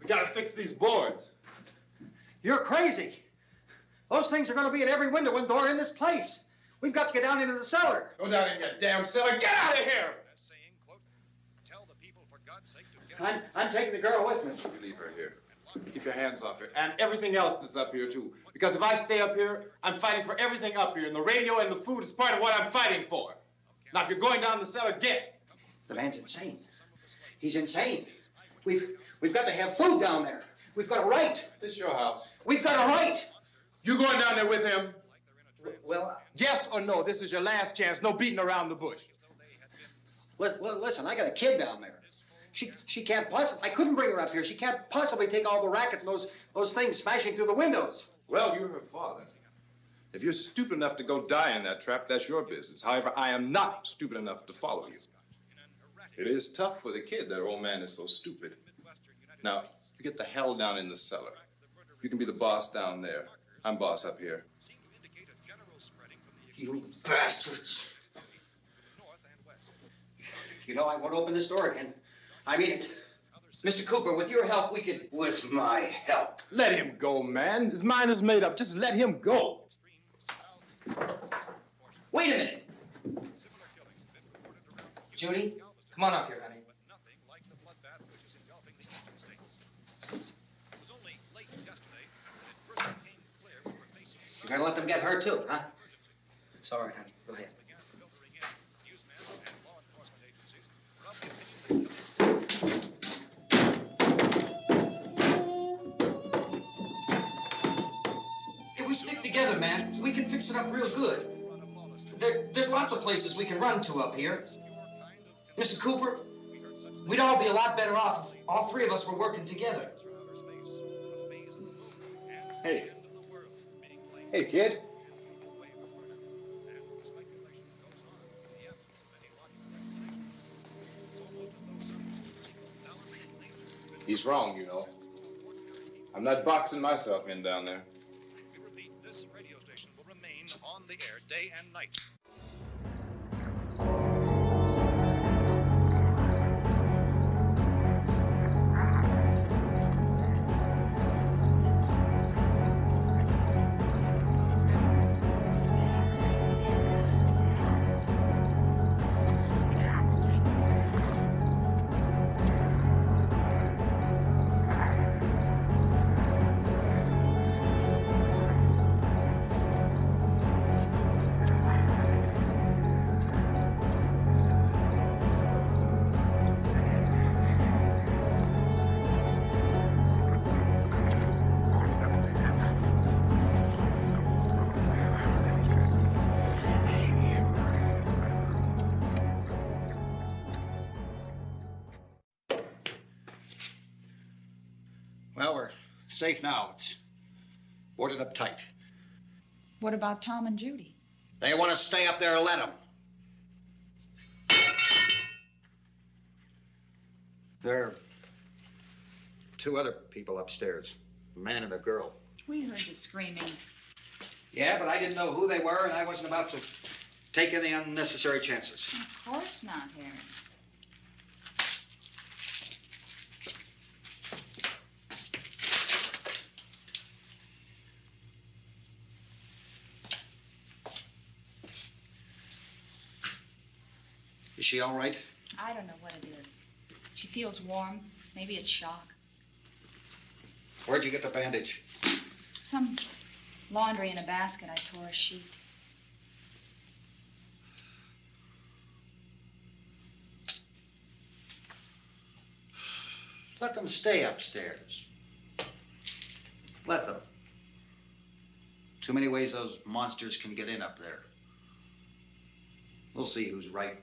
We gotta fix these boards. You're crazy. Those things are going to be at every window and door in this place. We've got to get down into the cellar. Go down in your damn cellar. Get out of here! I'm taking the girl with me. You leave her here. Keep your hands off her. And everything else that's up here, too. Because if I stay up here, I'm fighting for everything up here. And the radio and the food is part of what I'm fighting for. Now, if you're going down the cellar, get. The man's insane. He's insane. We've got to have food down there. We've got a right. This is your house. We've got a right. You going down there with him? Well, yes or no? This is your last chance. No beating around the bush. Listen, I got a kid down there. She can't possibly. I couldn't bring her up here. She can't possibly take all the racket and those things smashing through the windows. Well, you're her father. If you're stupid enough to go die in that trap, that's your business. However, I am not stupid enough to follow you. It is tough for the kid that old man is so stupid. Now, you get the hell down in the cellar. You can be the boss down there. I'm boss up here. You bastards. You know, I won't open this door again. I mean it. Mr. Cooper, with your help, we could... With my help. Let him go, man. His mind is made up. Just let him go. Wait a minute. Judy, come on up here, honey. You're gonna let them get hurt too, huh? It's all right, honey. Go ahead. If we stick together, man, we can fix it up real good. There's lots of places we can run to up here. Mr. Cooper, We'd all be a lot better off if all three of us were working together. Hey. Hey, kid. He's wrong, you know. I'm not boxing myself in down there. We repeat, this radio station will remain on the air day and night. Well, we're safe now. It's boarded up tight. What about Tom and Judy? They want to stay up there, let them. There are two other people upstairs, a man and a girl. We heard you screaming. Yeah, but I didn't know who they were, and I wasn't about to take any unnecessary chances. Of course not, Harry. Is she all right? I don't know what it is. She feels warm. Maybe it's shock. Where'd you get the bandage? Some laundry in a basket. I tore a sheet. Let them stay upstairs. Let them. Too many ways those monsters can get in up there. We'll see who's right.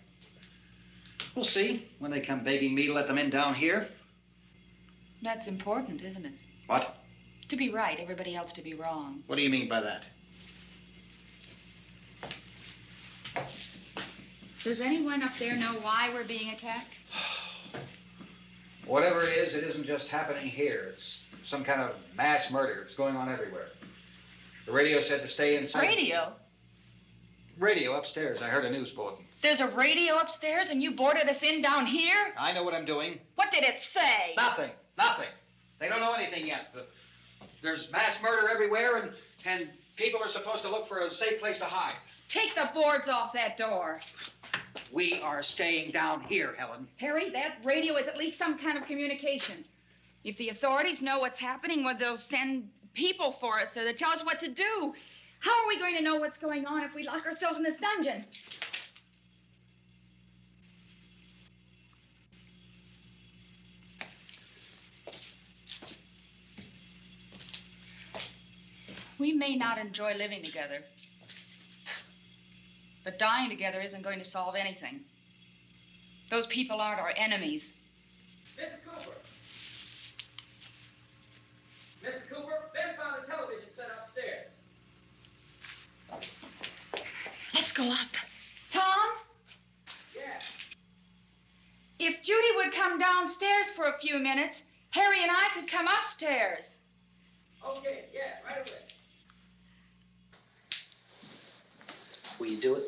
We'll see when they come begging me to let them in down here. That's important, isn't it? What? To be right, everybody else to be wrong. What do you mean by that? Does anyone up there know why we're being attacked? Whatever it isn't just happening here. It's some kind of mass murder. It's going on everywhere. The radio said to stay inside. Radio? Radio upstairs. I heard a news bulletin. There's a radio upstairs and you boarded us in down here? I know what I'm doing. What did it say? Nothing. Nothing. They don't know anything yet. There's mass murder everywhere, and people are supposed to look for a safe place to hide. Take the boards off that door. We are staying down here, Helen. Harry, that radio is at least some kind of communication. If the authorities know what's happening, well, they'll send people for us to tell us what to do. How are we going to know what's going on if we lock ourselves in this dungeon? We may not enjoy living together, but dying together isn't going to solve anything. Those people aren't our enemies. Mr. Cooper! Mr. Cooper, Ben found a television set upstairs. Let's go up. Tom? Yeah. If Judy would come downstairs for a few minutes, Harry and I could come upstairs. Okay, yeah, right away. Will you do it?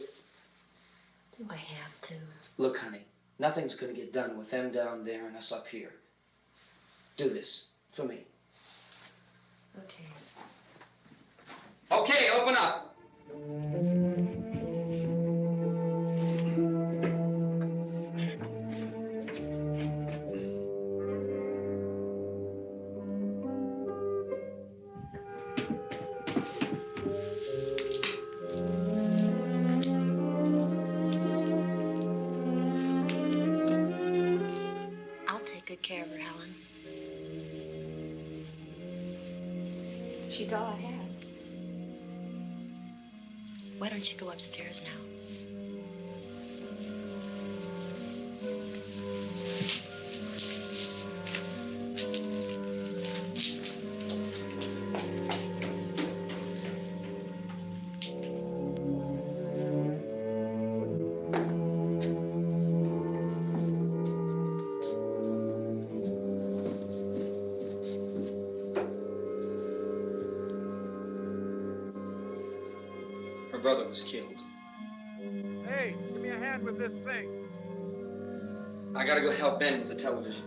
Do I have to? Look, honey, nothing's gonna get done with them down there and us up here. Do this for me. Okay. Okay, open up. I'll take good care of her, Helen. She's all I have. Why don't you go upstairs now? brother was killed. Hey, give me a hand with this thing. I gotta go help Ben with the television.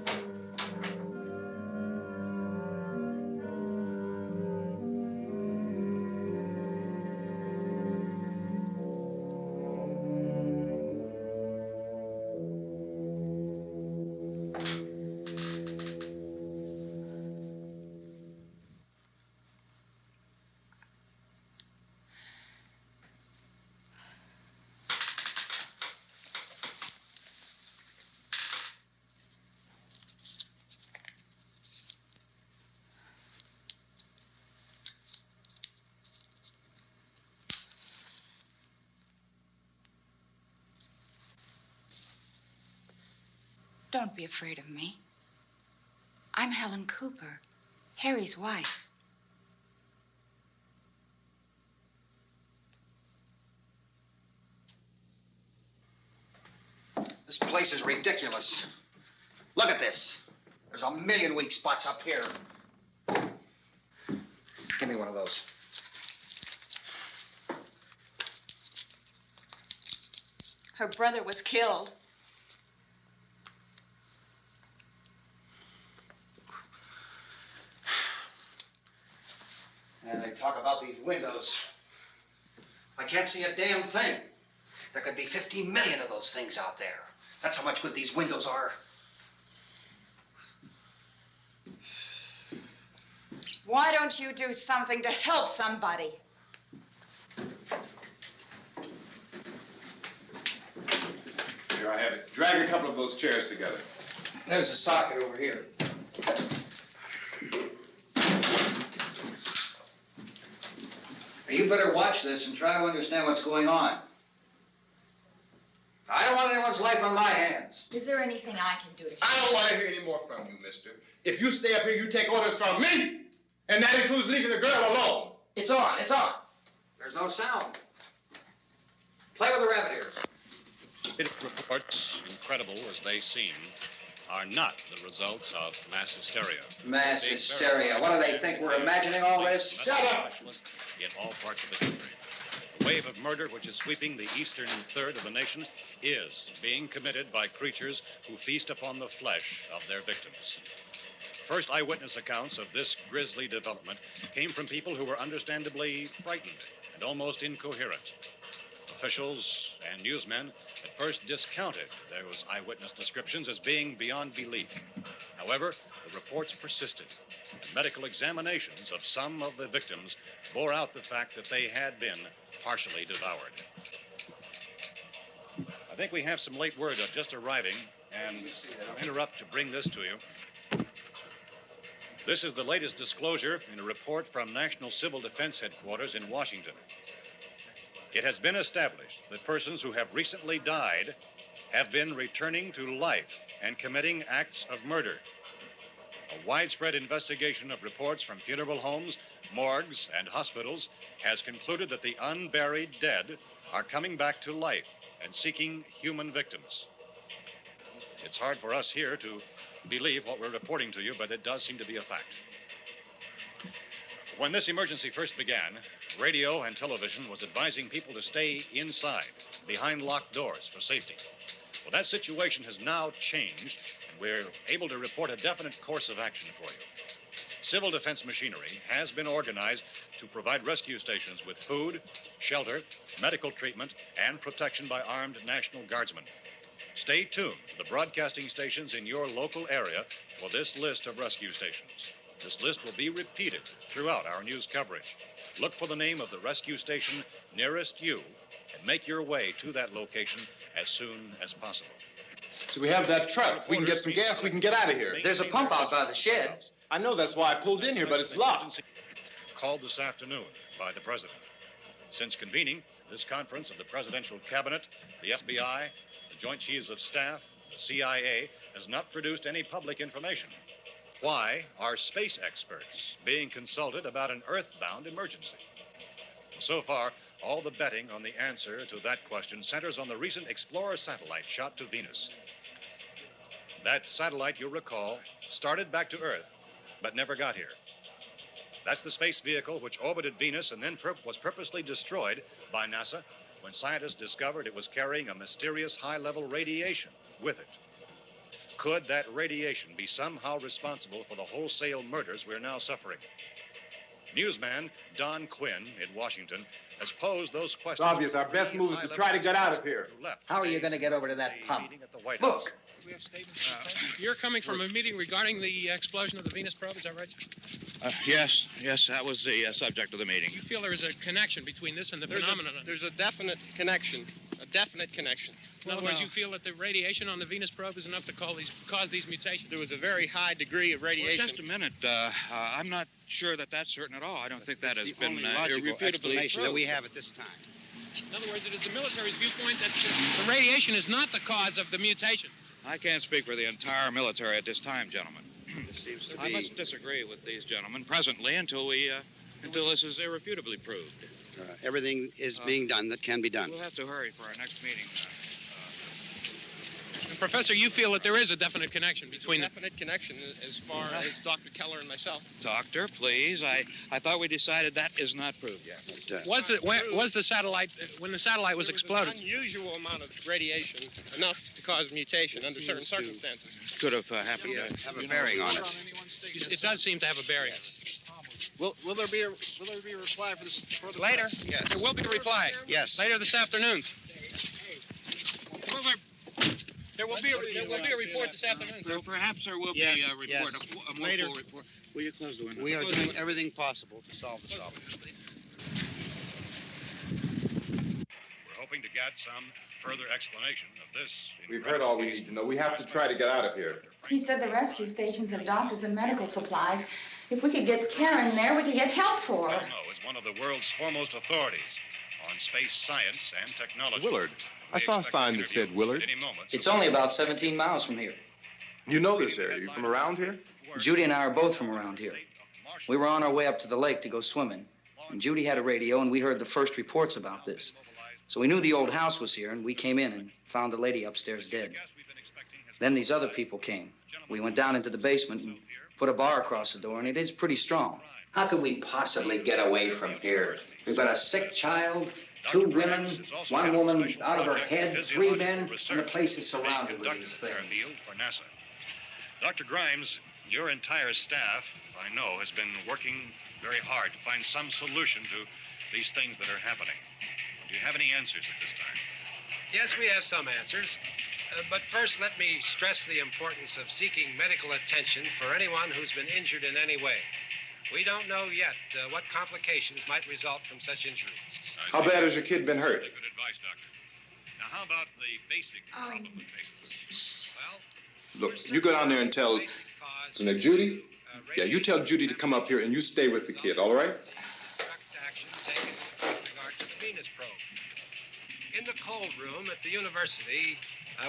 Don't be afraid of me. I'm Helen Cooper, Harry's wife. This place is ridiculous. Look at this. There's a million weak spots up here. Give me one of those. Her brother was killed. And they talk about these windows. I can't see a damn thing. There could be 15 million of those things out there. That's how much good these windows are. Why don't you do something to help somebody? Here, I have it. Drag a couple of those chairs together. There's a socket over here. You better watch this and try to understand what's going on. I don't want anyone's life on my hands. Is there anything I can do to help? I don't want to hear any more from you, mister. If you stay up here, you take orders from me. And that includes leaving the girl alone. It's on, it's on. There's no sound. Play with the rabbit ears. Reports, incredible as they seem, are not the results of mass hysteria. Mass hysteria. What do they think? We're imagining all this? Shut up! In all parts of the country. The wave of murder which is sweeping the eastern third of the nation is being committed by creatures who feast upon the flesh of their victims. First eyewitness accounts of this grisly development came from people who were understandably frightened and almost incoherent. Officials and newsmen at first discounted those eyewitness descriptions as being beyond belief. However, the reports persisted. The medical examinations of some of the victims bore out the fact that they had been partially devoured. I think we have some late word just arriving, and I'll interrupt to bring this to you. This is the latest disclosure in a report from National Civil Defense Headquarters in Washington. It has been established that persons who have recently died have been returning to life and committing acts of murder. A widespread investigation of reports from funeral homes, morgues, and hospitals has concluded that the unburied dead are coming back to life and seeking human victims. It's hard for us here to believe what we're reporting to you, but it does seem to be a fact. When this emergency first began, radio and television was advising people to stay inside, behind locked doors for safety. Well, that situation has now changed, and we're able to report a definite course of action for you. Civil defense machinery has been organized to provide rescue stations with food, shelter, medical treatment, and protection by armed National Guardsmen. Stay tuned to the broadcasting stations in your local area for this list of rescue stations. This list will be repeated throughout our news coverage. Look for the name of the rescue station nearest you and make your way to that location as soon as possible. So we have that truck. If we can get some gas, we can get out of here. There's a pump out by the shed. I know, that's why I pulled in here, but it's locked. Called this afternoon by the President. Since convening this conference of the Presidential Cabinet, the FBI, the Joint Chiefs of Staff, the CIA has not produced any public information. Why are space experts being consulted about an Earth-bound emergency? So far, all the betting on the answer to that question centers on the recent Explorer satellite shot to Venus. That satellite, you'll recall, started back to Earth, but never got here. That's the space vehicle which orbited Venus and then was purposely destroyed by NASA when scientists discovered it was carrying a mysterious high-level radiation with it. Could that radiation be somehow responsible for the wholesale murders we're now suffering? Newsman Don Quinn in Washington has posed those questions. It's obvious our best move is to try to get out of here. How are you going to get over to that pump? Look! You're coming from a meeting regarding the explosion of the Venus probe, is that right? Yes, that was the subject of the meeting. You feel there is a connection between this and the phenomenon? There's a definite connection. In other words, you feel that the radiation on the Venus probe is enough to cause these mutations? There was a very high degree of radiation. Well, just a minute. I'm not sure that that's certain at all. I don't think that has been logical explanation that we proved. have at this time. In other words, it is the military's viewpoint that the radiation is not the cause of the mutation. I can't speak for the entire military at this time, gentlemen. This seems to I be... must disagree with these gentlemen presently until this is irrefutably proved. everything is being done that can be done. We'll have to hurry for our next meeting. Professor, you feel that there is a definite connection between definite connection as far as Dr. Keller and myself. Doctor, please. I thought we decided that is not proved yet. Was the satellite, when the satellite was exploded? An unusual amount of radiation, enough to cause mutation under certain circumstances. Could have happened. Have a bearing on it. It does seem to have a bearing. Will there be a reply for this further? Later? Yes. There will be a reply. Yes. Later this afternoon. There will be a report this afternoon. Well, perhaps there will be a report, a more full report. Will you close the window? We are doing everything possible to solve the problem. We're hoping to get some further explanation of this. We've heard all we need to know. We have to try to get out of here. He said the rescue stations have doctors and medical supplies. If we could get care in there, we could get help for her. Cosmo is one of the world's foremost authorities on space science and technology. Willard. I saw a sign that said Willard. It's only about 17 miles from here. You know this area. You from around here? Judy and I are both from around here. We were on our way up to the lake to go swimming, and Judy had a radio, and we heard the first reports about this. So we knew the old house was here, and we came in and found the lady upstairs dead. Then these other people came. We went down into the basement and put a bar across the door, and it is pretty strong. How could we possibly get away from here? We've got a sick child, 2 women, 1 woman out of her head, 3 men, and the place is surrounded with these things. For NASA. Dr. Grimes, your entire staff, I know, has been working very hard to find some solution to these things that are happening. Do you have any answers at this time? Yes, we have some answers. But first, let me stress the importance of seeking medical attention for anyone who's been injured in any way. We don't know yet what complications might result from such injuries. How bad has your kid been hurt? Good advice, Doctor. Now, how about the basic problem with patients? Look, you go down there and tell Judy. Yeah, you tell Judy to come up here and you stay with the kid, all right? Action taken with regard to the Venus probe. In the cold room at the university,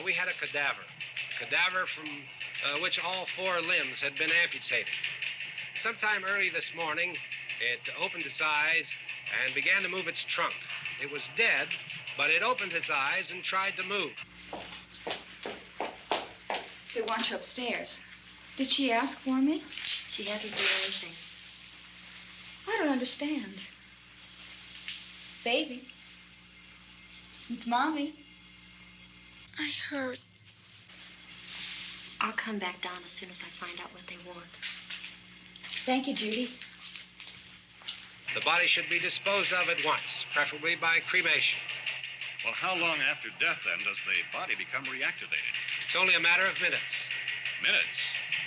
we had a cadaver from which all 4 limbs had been amputated. Sometime early this morning, it opened its eyes and began to move its trunk. It was dead, but it opened its eyes and tried to move. They want you upstairs. Did she ask for me? She hasn't said anything. I don't understand. Baby. It's Mommy. I heard. I'll come back down as soon as I find out what they want. Thank you, Judy. The body should be disposed of at once, preferably by cremation. Well, how long after death, then, does the body become reactivated? It's only a matter of minutes. Minutes?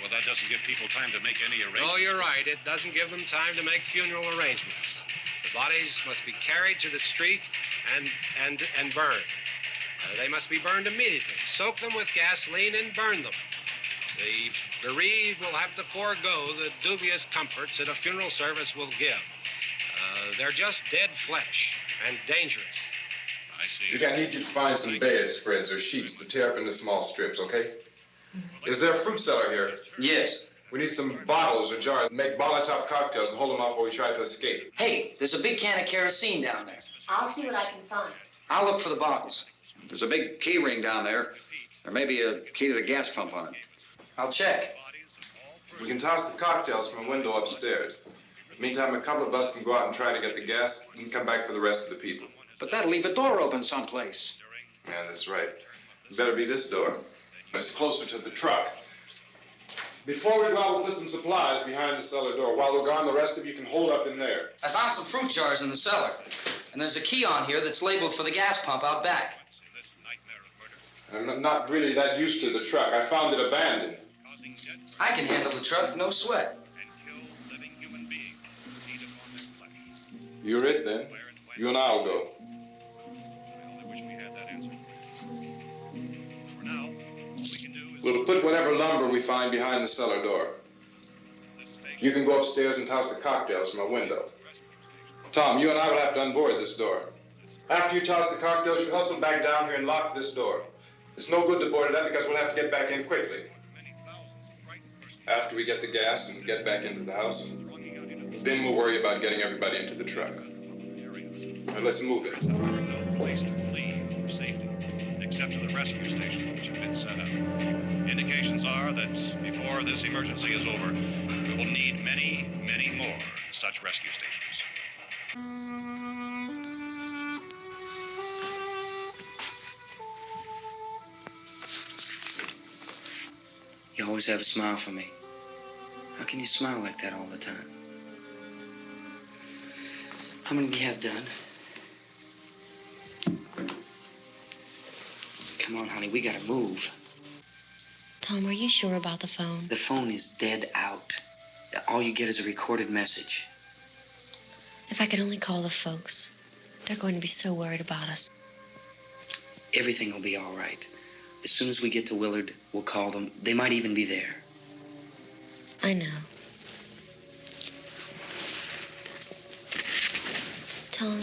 Well, that doesn't give people time to make any arrangements. No, you're right. It doesn't give them time to make funeral arrangements. The bodies must be carried to the street and burned. They must be burned immediately. Soak them with gasoline and burn them. The bereaved will have to forego the dubious comforts that a funeral service will give. They're just dead flesh and dangerous. I see. Judy, I need you to find some bedspreads or sheets to tear up into small strips, okay? Is there a fruit cellar here? Yes. We need some bottles or jars to make Molotov cocktails and hold them off while we try to escape. Hey, there's a big can of kerosene down there. I'll see what I can find. I'll look for the bottles. There's a big key ring down there. There may be a key to the gas pump on it. I'll check. We can toss the cocktails from a window upstairs. Meantime, a couple of us can go out and try to get the gas and come back for the rest of the people. But that'll leave a door open someplace. Yeah, that's right. It better be this door. It's closer to the truck. Before we go out, we'll put some supplies behind the cellar door. While we're gone, the rest of you can hold up in there. I found some fruit jars in the cellar. And there's a key on here that's labeled for the gas pump out back. I'm not really that used to the truck. I found it abandoned. I can handle the truck, no sweat. You're it, then. You and I'll go. We'll put whatever lumber we find behind the cellar door. You can go upstairs and toss the cocktails from a window. Tom, you and I will have to unboard this door. After you toss the cocktails, you hustle back down here and lock this door. It's no good to board it up because we'll have to get back in quickly. After we get the gas and get back into the house, then we'll worry about getting everybody into the truck. Now let's move it. No place to flee for safety, except to the rescue stations which have been set up. Indications are that before this emergency is over, we will need many, many more such rescue stations. You always have a smile for me. How can you smile like that all the time? How many do you have done? Come on, honey, we gotta move. Tom, are you sure about the phone? The phone is dead out. All you get is a recorded message. If I could only call the folks. They're going to be so worried about us. Everything will be all right. As soon as we get to Willard, we'll call them. They might even be there. I know. Tom?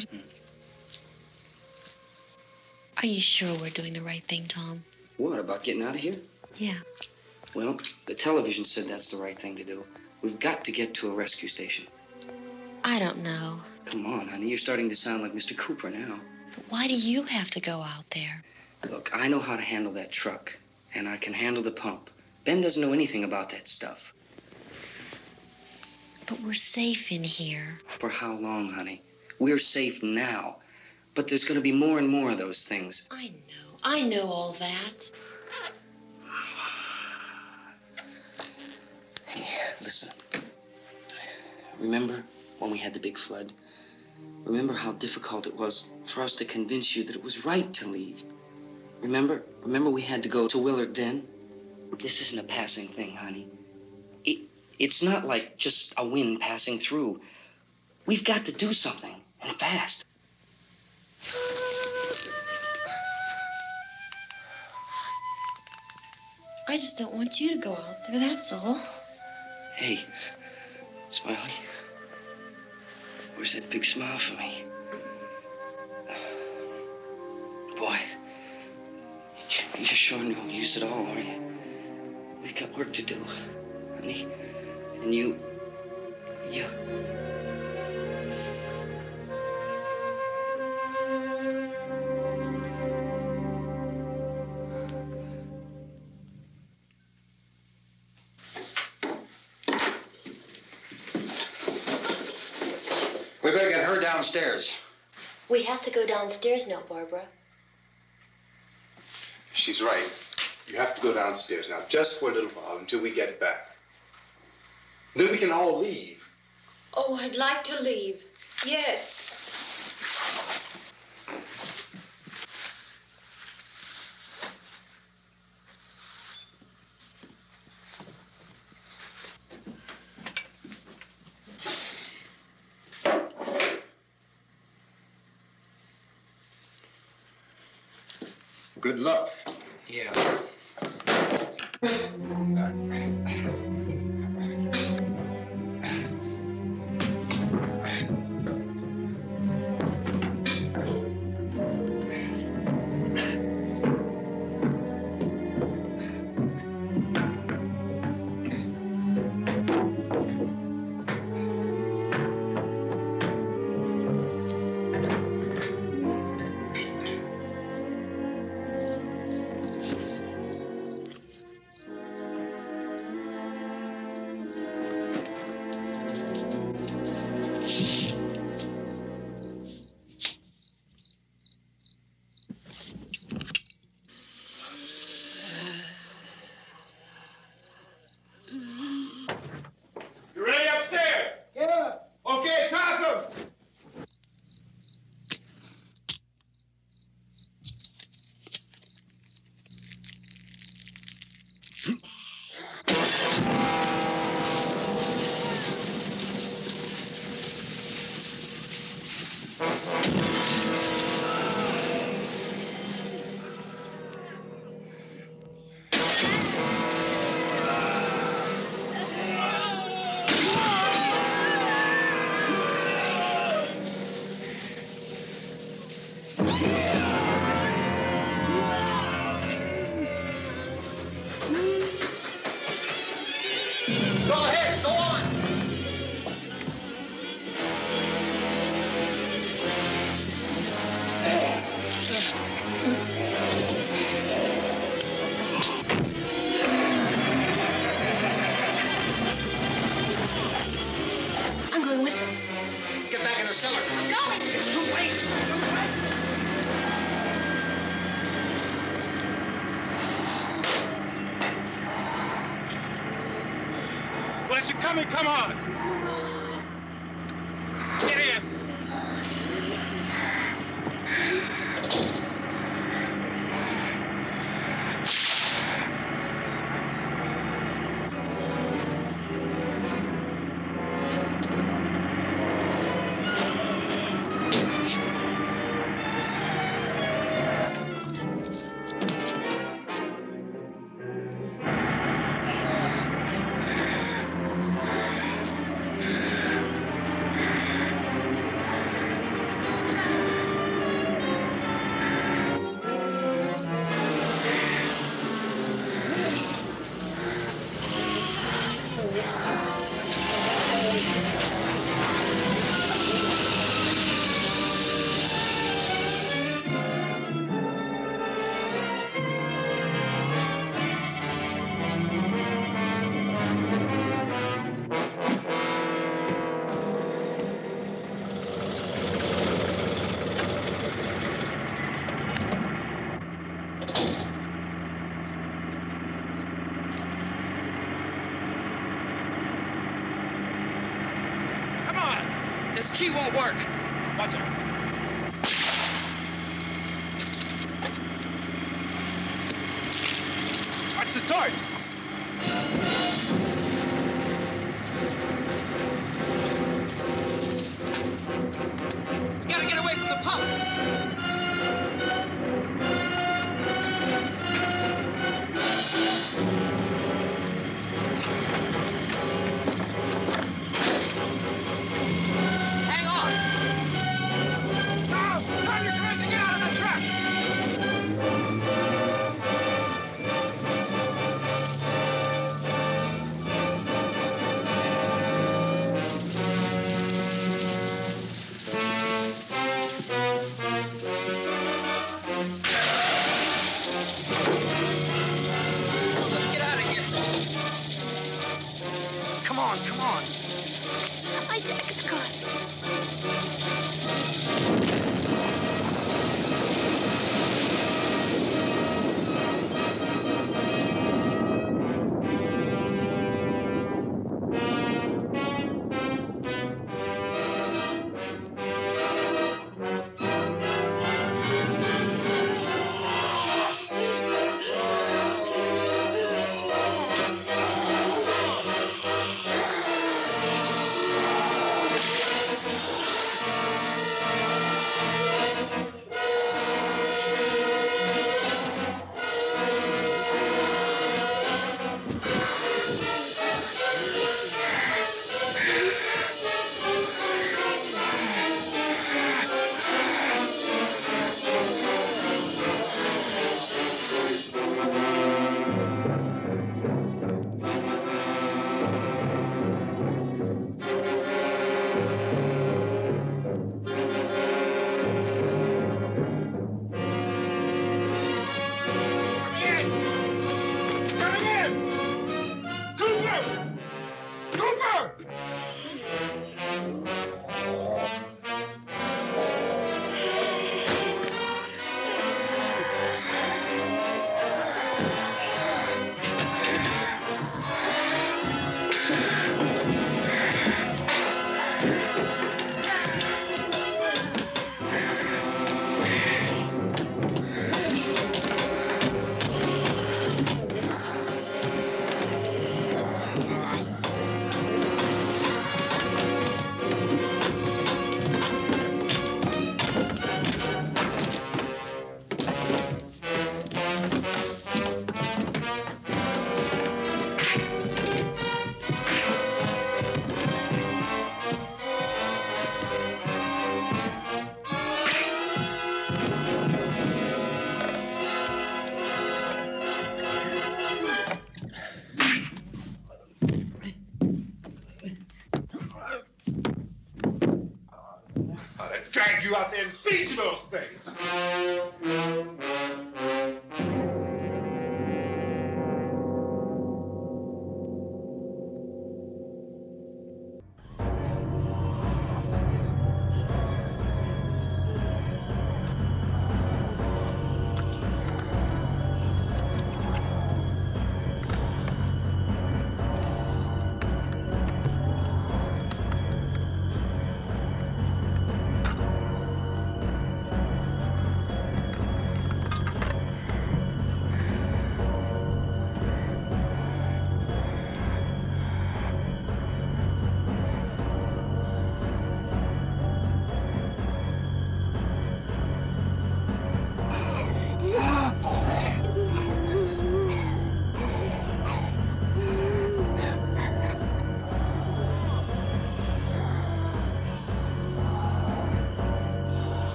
Are you sure we're doing the right thing, Tom? What, about getting out of here? Yeah. Well, the television said that's the right thing to do. We've got to get to a rescue station. I don't know. Come on, honey. You're starting to sound like Mr. Cooper now. But why do you have to go out there? Look, I know how to handle that truck, and I can handle the pump. Ben doesn't know anything about that stuff. But we're safe in here. For how long, honey? We're safe now. But there's going to be more and more of those things. I know all that. Hey, listen. Remember when we had the big flood? Remember how difficult it was for us to convince you that it was right to leave? Remember we had to go to Willard then? This isn't a passing thing, honey. It's not like just a wind passing through. We've got to do something, and fast. I just don't want you to go out there, that's all. Hey, Smiley, where's that big smile for me? Boy, you're sure no use at all, aren't you? We've got work to do, honey. And you... We better get her downstairs. We have to go downstairs now, Barbara. She's right. You have to go downstairs now, just for a little while, until we get back. Then we can all leave. Oh, I'd like to leave. Yes. Good luck. Yeah. You ready upstairs? Yeah. Okay, toss him. Go ahead, go on. I'm going with him. Get back in the cellar. I'm going. It's too late. It's too late. Well, as you're coming, come on. Get in. This key won't work. Watch it. Watch the torch. We gotta get away from the pump. Hang on. Tom, turn your cars and get out of the truck. Let's get out of here. Come on, come on. My jacket's gone. drag you out there and feed you those things.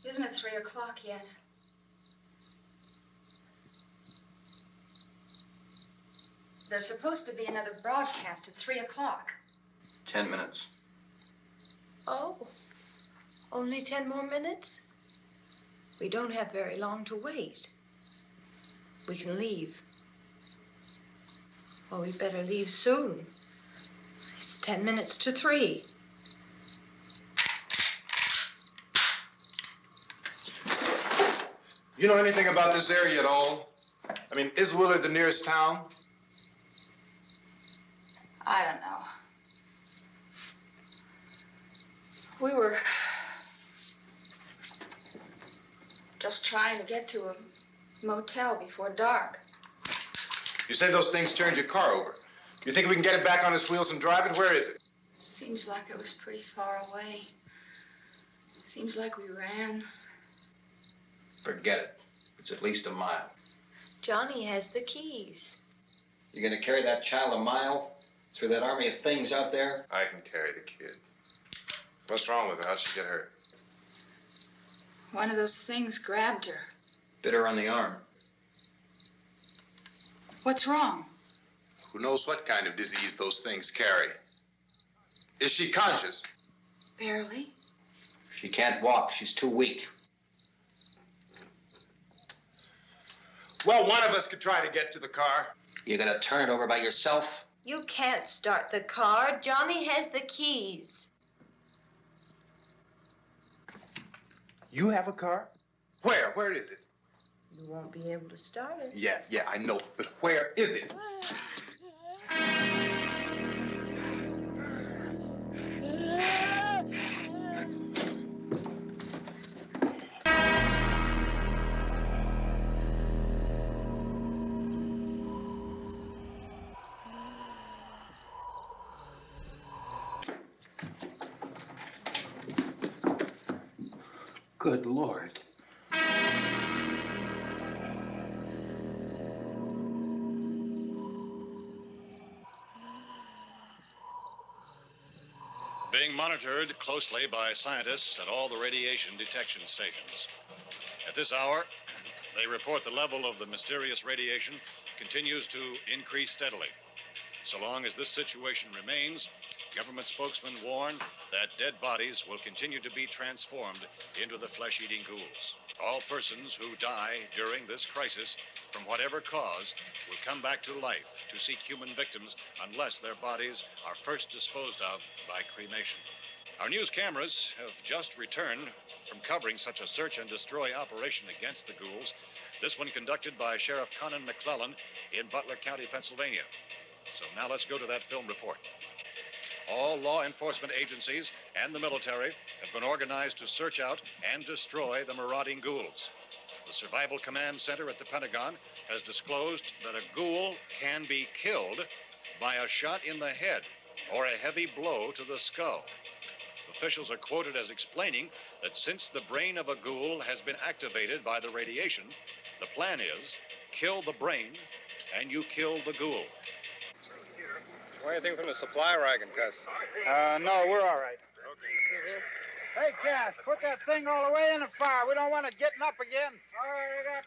Isn't it 3 o'clock yet? There's supposed to be another broadcast at 3 o'clock. 10 minutes. Oh, only 10 more minutes? We don't have very long to wait. We can leave. Well, we'd better leave soon. It's 10 minutes to 3. You know anything about this area at all? I mean, is Willard the nearest town? I don't know. We were just trying to get to a motel before dark. You say those things turned your car over. You think we can get it back on its wheels and drive it? Where is it? Seems like it was pretty far away. Seems like we ran. Forget it. It's at least a mile. Johnny has the keys. You're gonna carry that child a mile through that army of things out there? I can carry the kid. What's wrong with her? How'd she get hurt? One of those things grabbed her. Bit her on the arm. What's wrong? Who knows what kind of disease those things carry? Is she conscious? Barely. She can't walk. She's too weak. Well, one of us could try to get to the car. You gonna turn it over by yourself? You can't start the car. Johnny has the keys. You have a car? Where? Where is it? You won't be able to start it. Yeah, I know. But where is it? Good Lord. Being monitored closely by scientists at all the radiation detection stations. At this hour, they report the level of the mysterious radiation continues to increase steadily. So long as this situation remains, government spokesmen warn that dead bodies will continue to be transformed into the flesh-eating ghouls. All persons who die during this crisis, from whatever cause, will come back to life to seek human victims unless their bodies are first disposed of by cremation. Our news cameras have just returned from covering such a search and destroy operation against the ghouls, this one conducted by Sheriff Conan McClellan in Butler County, Pennsylvania. So now let's go to that film report. All law enforcement agencies and the military have been organized to search out and destroy the marauding ghouls. The Survival Command Center at the Pentagon has disclosed that a ghoul can be killed by a shot in the head or a heavy blow to the skull. Officials are quoted as explaining that since the brain of a ghoul has been activated by the radiation, the plan is kill the brain and you kill the ghoul. Want anything from the supply wagon, Cuss? No, we're all right. Hey, Cass, put that thing all the way in the fire. We don't want it getting up again. All right, I got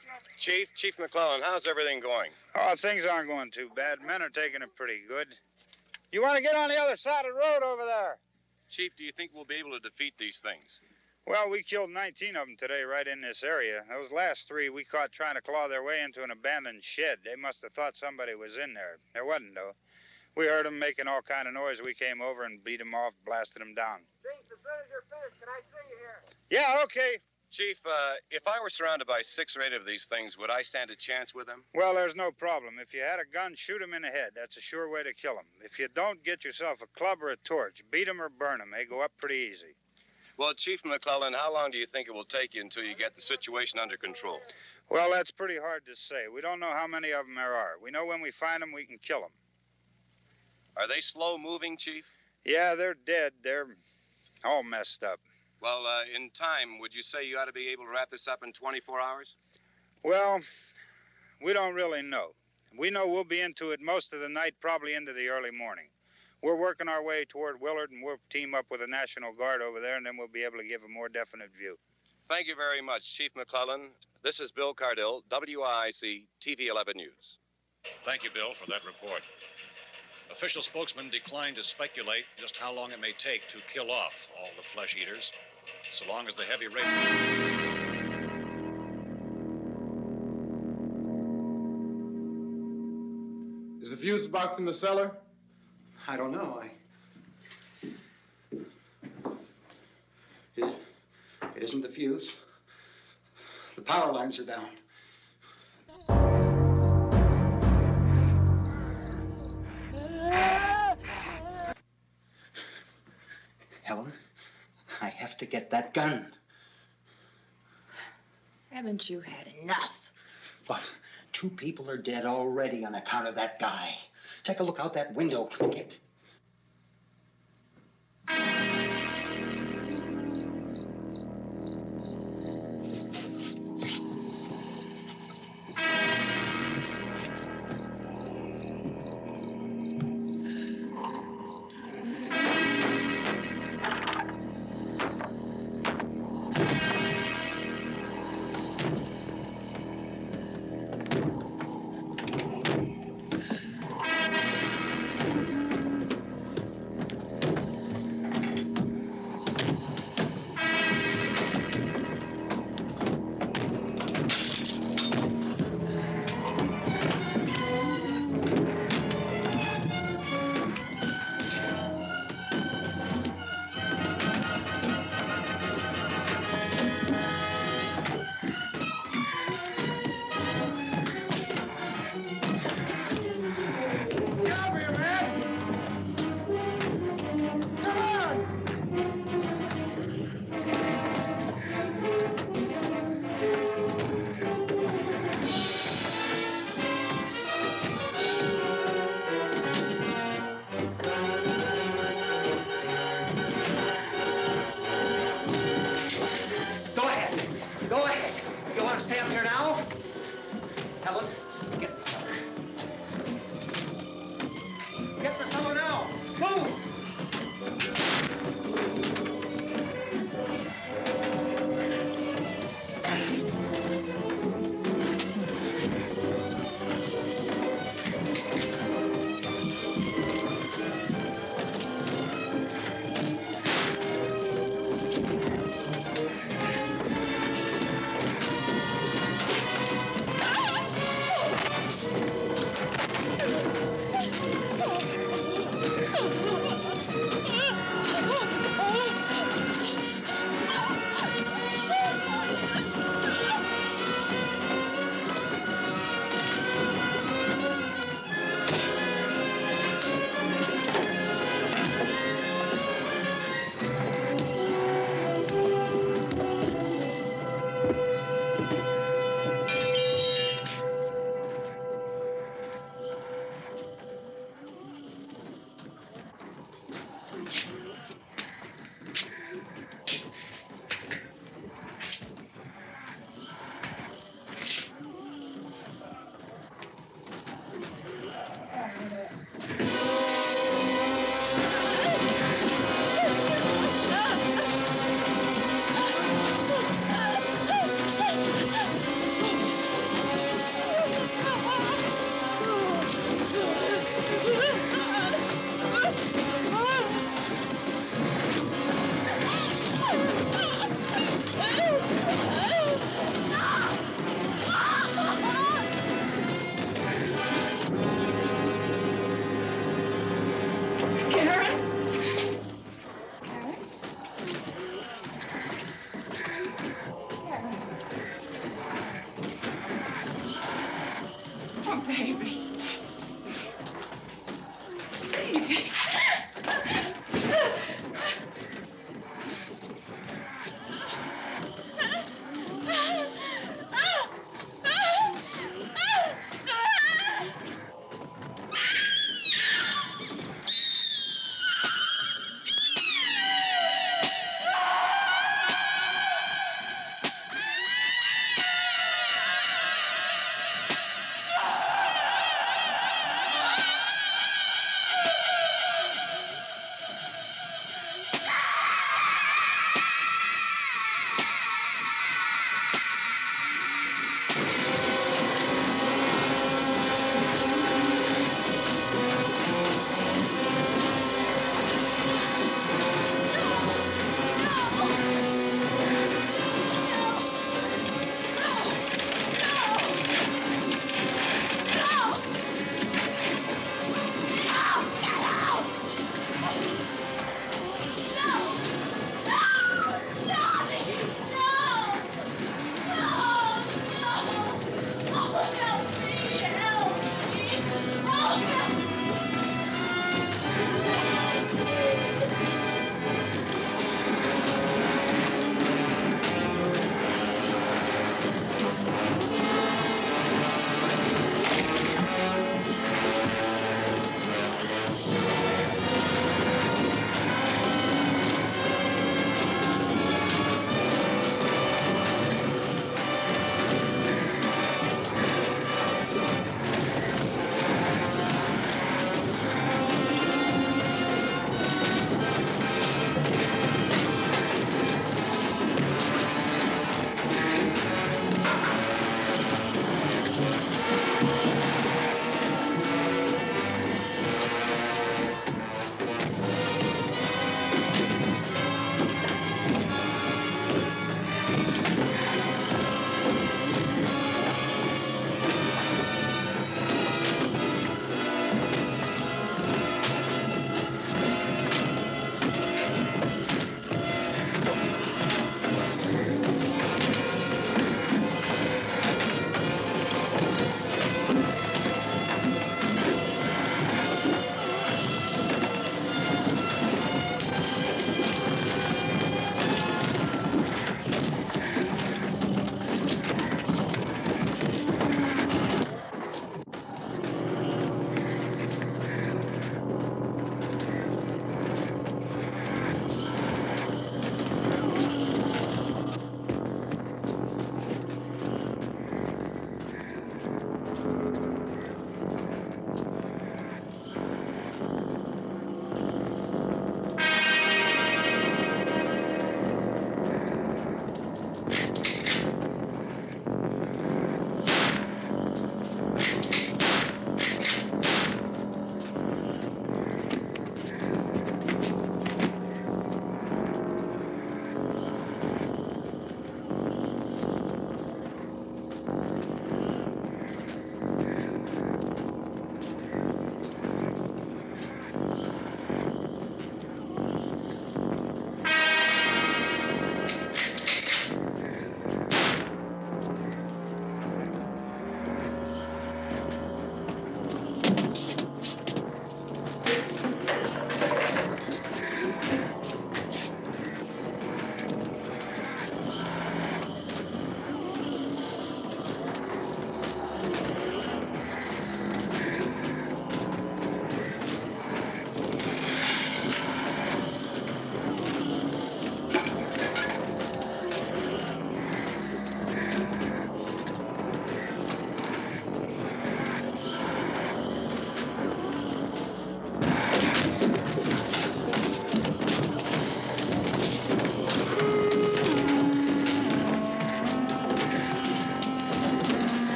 you. Chief McClellan, how's everything going? Oh, things aren't going too bad. Men are taking it pretty good. You want to get on the other side of the road over there? Chief, do you think we'll be able to defeat these things? Well, we killed 19 of them today right in this area. Those last 3 we caught trying to claw their way into an abandoned shed. They must have thought somebody was in there. There wasn't, though. We heard them making all kind of noise. We came over and beat them off, blasted them down. Chief, as soon as you're finished, can I see you here? Yeah, okay. Chief, if I were surrounded by 6 or 8 of these things, would I stand a chance with them? Well, there's no problem. If you had a gun, shoot them in the head. That's a sure way to kill them. If you don't, get yourself a club or a torch. Beat them or burn them. They go up pretty easy. Well, Chief McClellan, how long do you think it will take you until you get the situation under control? Well, that's pretty hard to say. We don't know how many of them there are. We know when we find them, we can kill them. Are they slow-moving, Chief? Yeah, they're dead. They're all messed up. Well, in time, would you say you ought to be able to wrap this up in 24 hours? Well, we don't really know. We know we'll be into it most of the night, probably into the early morning. We're working our way toward Willard, and we'll team up with the National Guard over there, and then we'll be able to give a more definite view. Thank you very much, Chief McClellan. This is Bill Cardill, WIC TV 11 News. Thank you, Bill, for that report. Official spokesman declined to speculate just how long it may take to kill off all the flesh eaters, so long as the heavy rain... Is the fuse box in the cellar? I don't know. It isn't the fuse. The power lines are down. Helen, I have to get that gun. Haven't you had enough? Look, 2 people are dead already on account of that guy. Take a look out that window. Get... Stay up here now. Helen, get in the cellar. Get in the cellar now. Move! baby. Baby.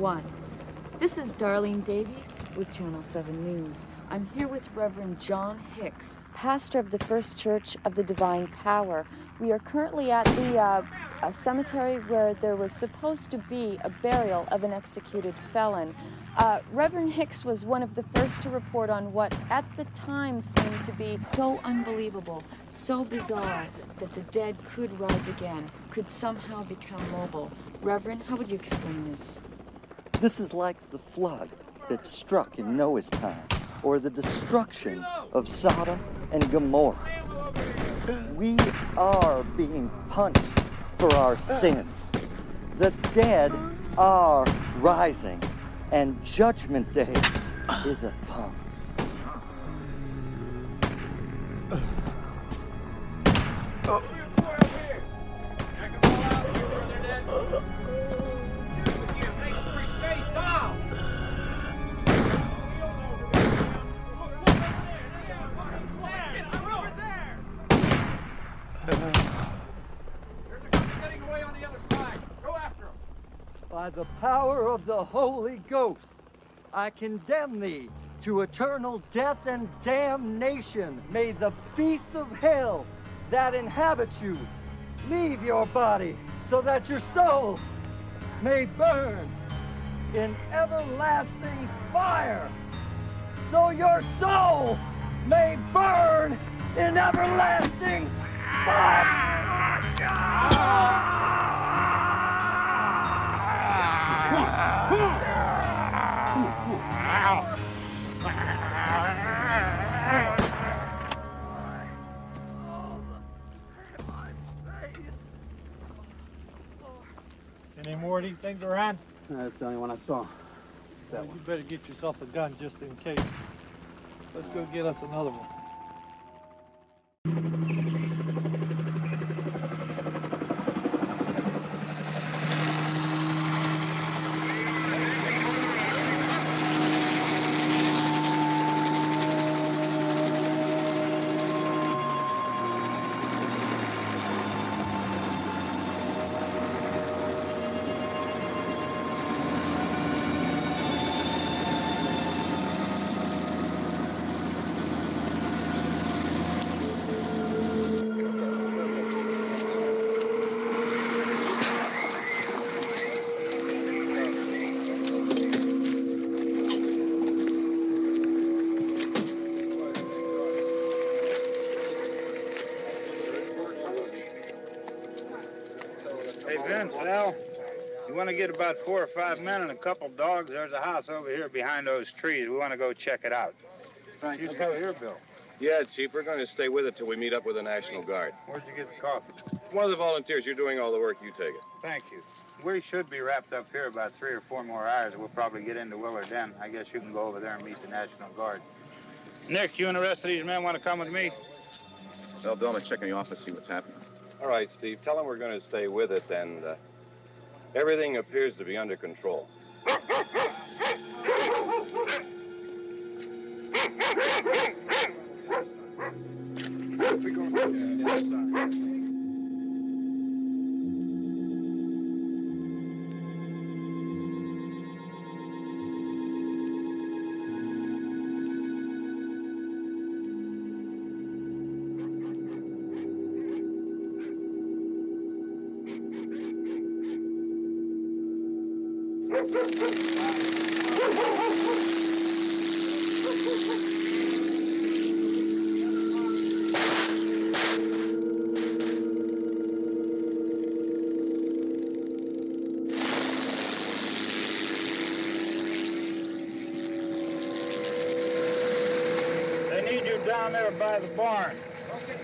1. This is Darlene Davies with Channel 7 News. I'm here with Reverend John Hicks, pastor of the First Church of the Divine Power. We are currently at the cemetery where there was supposed to be a burial of an executed felon. Reverend Hicks was one of the first to report on what at the time seemed to be so unbelievable, so bizarre, that the dead could rise again, could somehow become mobile. Reverend, how would you explain this? This is like the flood that struck in Noah's time, or the destruction of Sodom and Gomorrah. We are being punished for our sins. The dead are rising, and Judgment Day is upon us. By the power of the Holy Ghost, I condemn thee to eternal death and damnation. May the beasts of hell that inhabit you leave your body, so that your soul may burn in everlasting fire. So your soul may burn in everlasting fire. Any more of these things around? That's the only one I saw. Well, you better get yourself a gun just in case. Let's go get us another one. Al, you want to get about 4 or 5 men and a couple dogs? There's a house over here behind those trees. We want to go check it out. You still here, Bill? Yeah, Chief, we're going to stay with it till we meet up with the National Guard. Where'd you get the coffee? One of the volunteers. You're doing all the work. You take it. Thank you. We should be wrapped up here about 3 or 4 more hours. We'll probably get into Willard Den. I guess you can go over there and meet the National Guard. Nick, you and the rest of these men want to come with me? Well, Bill, I'm going to check in the office, see what's happening. All right, Steve. Tell them we're going to stay with it, and everything appears to be under control. We're going to the other side. Down there by the barn. Okay.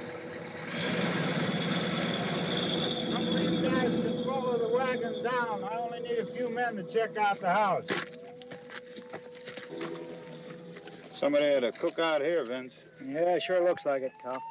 Some of these guys can follow the wagon down. I only need a few men to check out the house. Somebody had a cookout here, Vince. Yeah, it sure looks like it, Cal.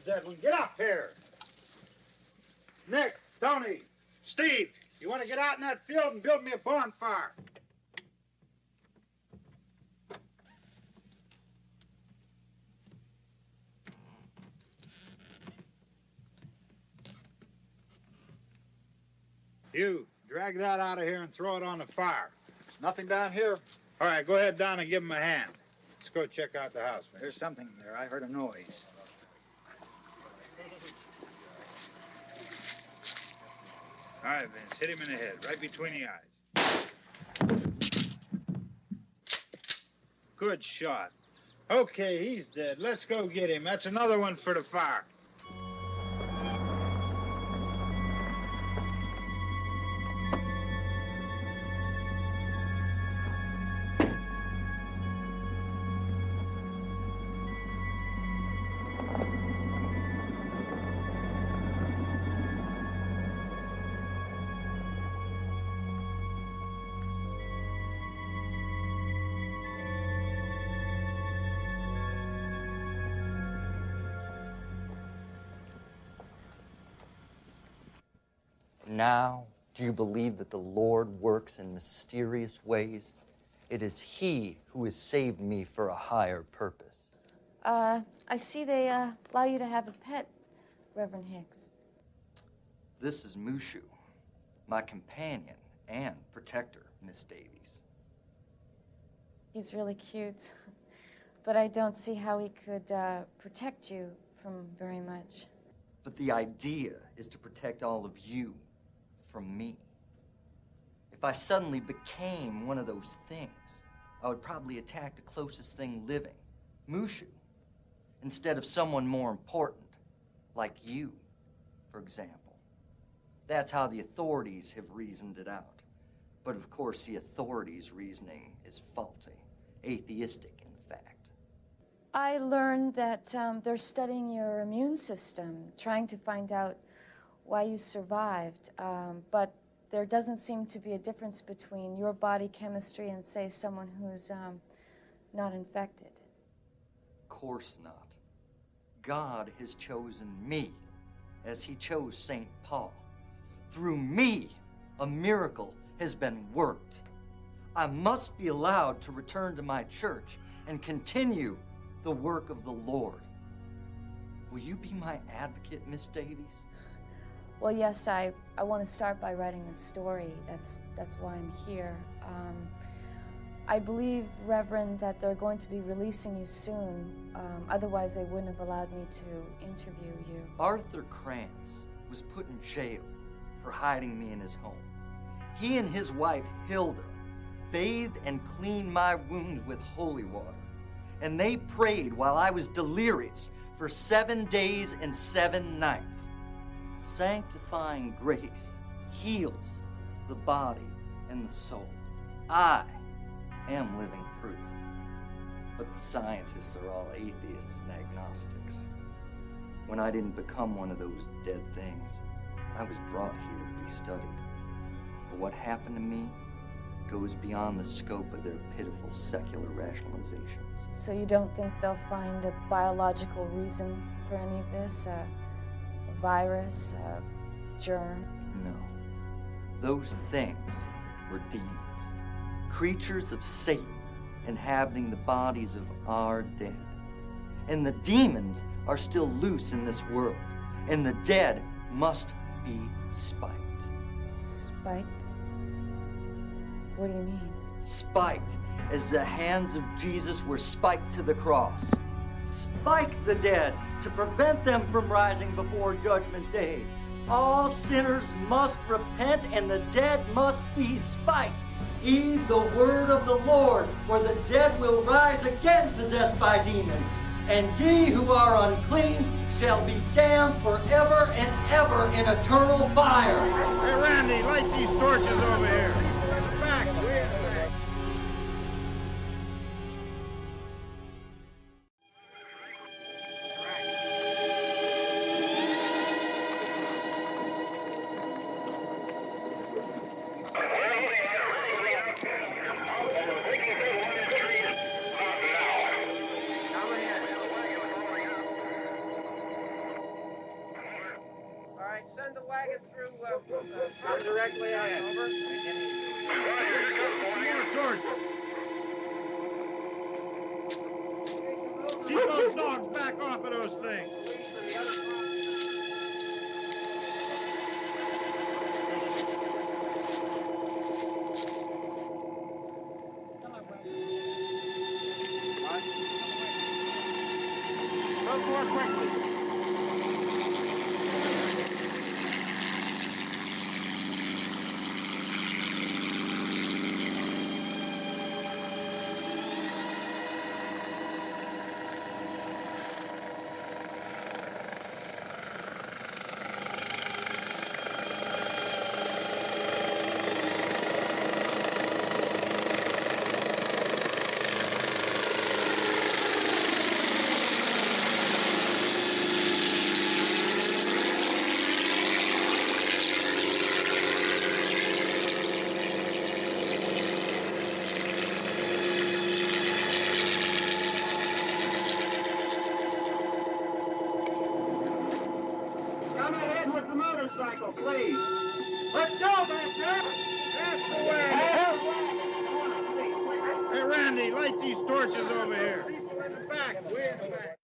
dead one. Get up here. Nick, Tony, Steve, you want to get out in that field and build me a bonfire? You, drag that out of here and throw it on the fire. Nothing down here. All right, go ahead down and give him a hand. Let's go check out the house, man. There's something there. I heard a noise. All right, Vince, hit him in the head, right between the eyes. Good shot. Okay, he's dead. Let's go get him. That's another one for the fire. Now, do you believe that the Lord works in mysterious ways? It is He who has saved me for a higher purpose. I see they allow you to have a pet, Reverend Hicks. This is Mushu, my companion and protector, Miss Davies. He's really cute, but I don't see how he could protect you from very much. But the idea is to protect all of you from me. If I suddenly became one of those things, I would probably attack the closest thing living, Mushu, instead of someone more important, like you, for example. That's how the authorities have reasoned it out. But of course, the authorities' reasoning is faulty, atheistic, in fact. I learned that they're studying your immune system, trying to find out why you survived, but there doesn't seem to be a difference between your body chemistry and, say, someone who's not infected. Of course not. God has chosen me, as He chose St. Paul. Through me, a miracle has been worked. I must be allowed to return to my church and continue the work of the Lord. Will you be my advocate, Miss Davies? Well, yes, I want to start by writing a story. That's why I'm here. I believe, Reverend, that they're going to be releasing you soon. Otherwise, they wouldn't have allowed me to interview you. Arthur Krantz was put in jail for hiding me in his home. He and his wife, Hilda, bathed and cleaned my wounds with holy water. And they prayed while I was delirious for 7 days and 7 nights. Sanctifying grace heals the body and the soul. I am living proof. But the scientists are all atheists and agnostics. When I didn't become one of those dead things, I was brought here to be studied. But what happened to me goes beyond the scope of their pitiful secular rationalizations. So you don't think they'll find a biological reason for any of this? A virus, a germ? No. Those things were demons. Creatures of Satan inhabiting the bodies of our dead. And the demons are still loose in this world. And the dead must be spiked. Spiked? What do you mean? Spiked as the hands of Jesus were spiked to the cross. Spike the dead to prevent them from rising before Judgment Day. All sinners must repent and the dead must be spiked. Heed the word of the Lord, or the dead will rise again possessed by demons. And ye who are unclean shall be damned forever and ever in eternal fire. Hey, Randy, light these torches over here. Back, way in the back. way out, over. More torches. Keep those dogs back off of those things. Move more quickly. Come ahead with the motorcycle, please. Let's go back there. That's the way. Hey, Randy, light these torches over here. People in the back, way in the back.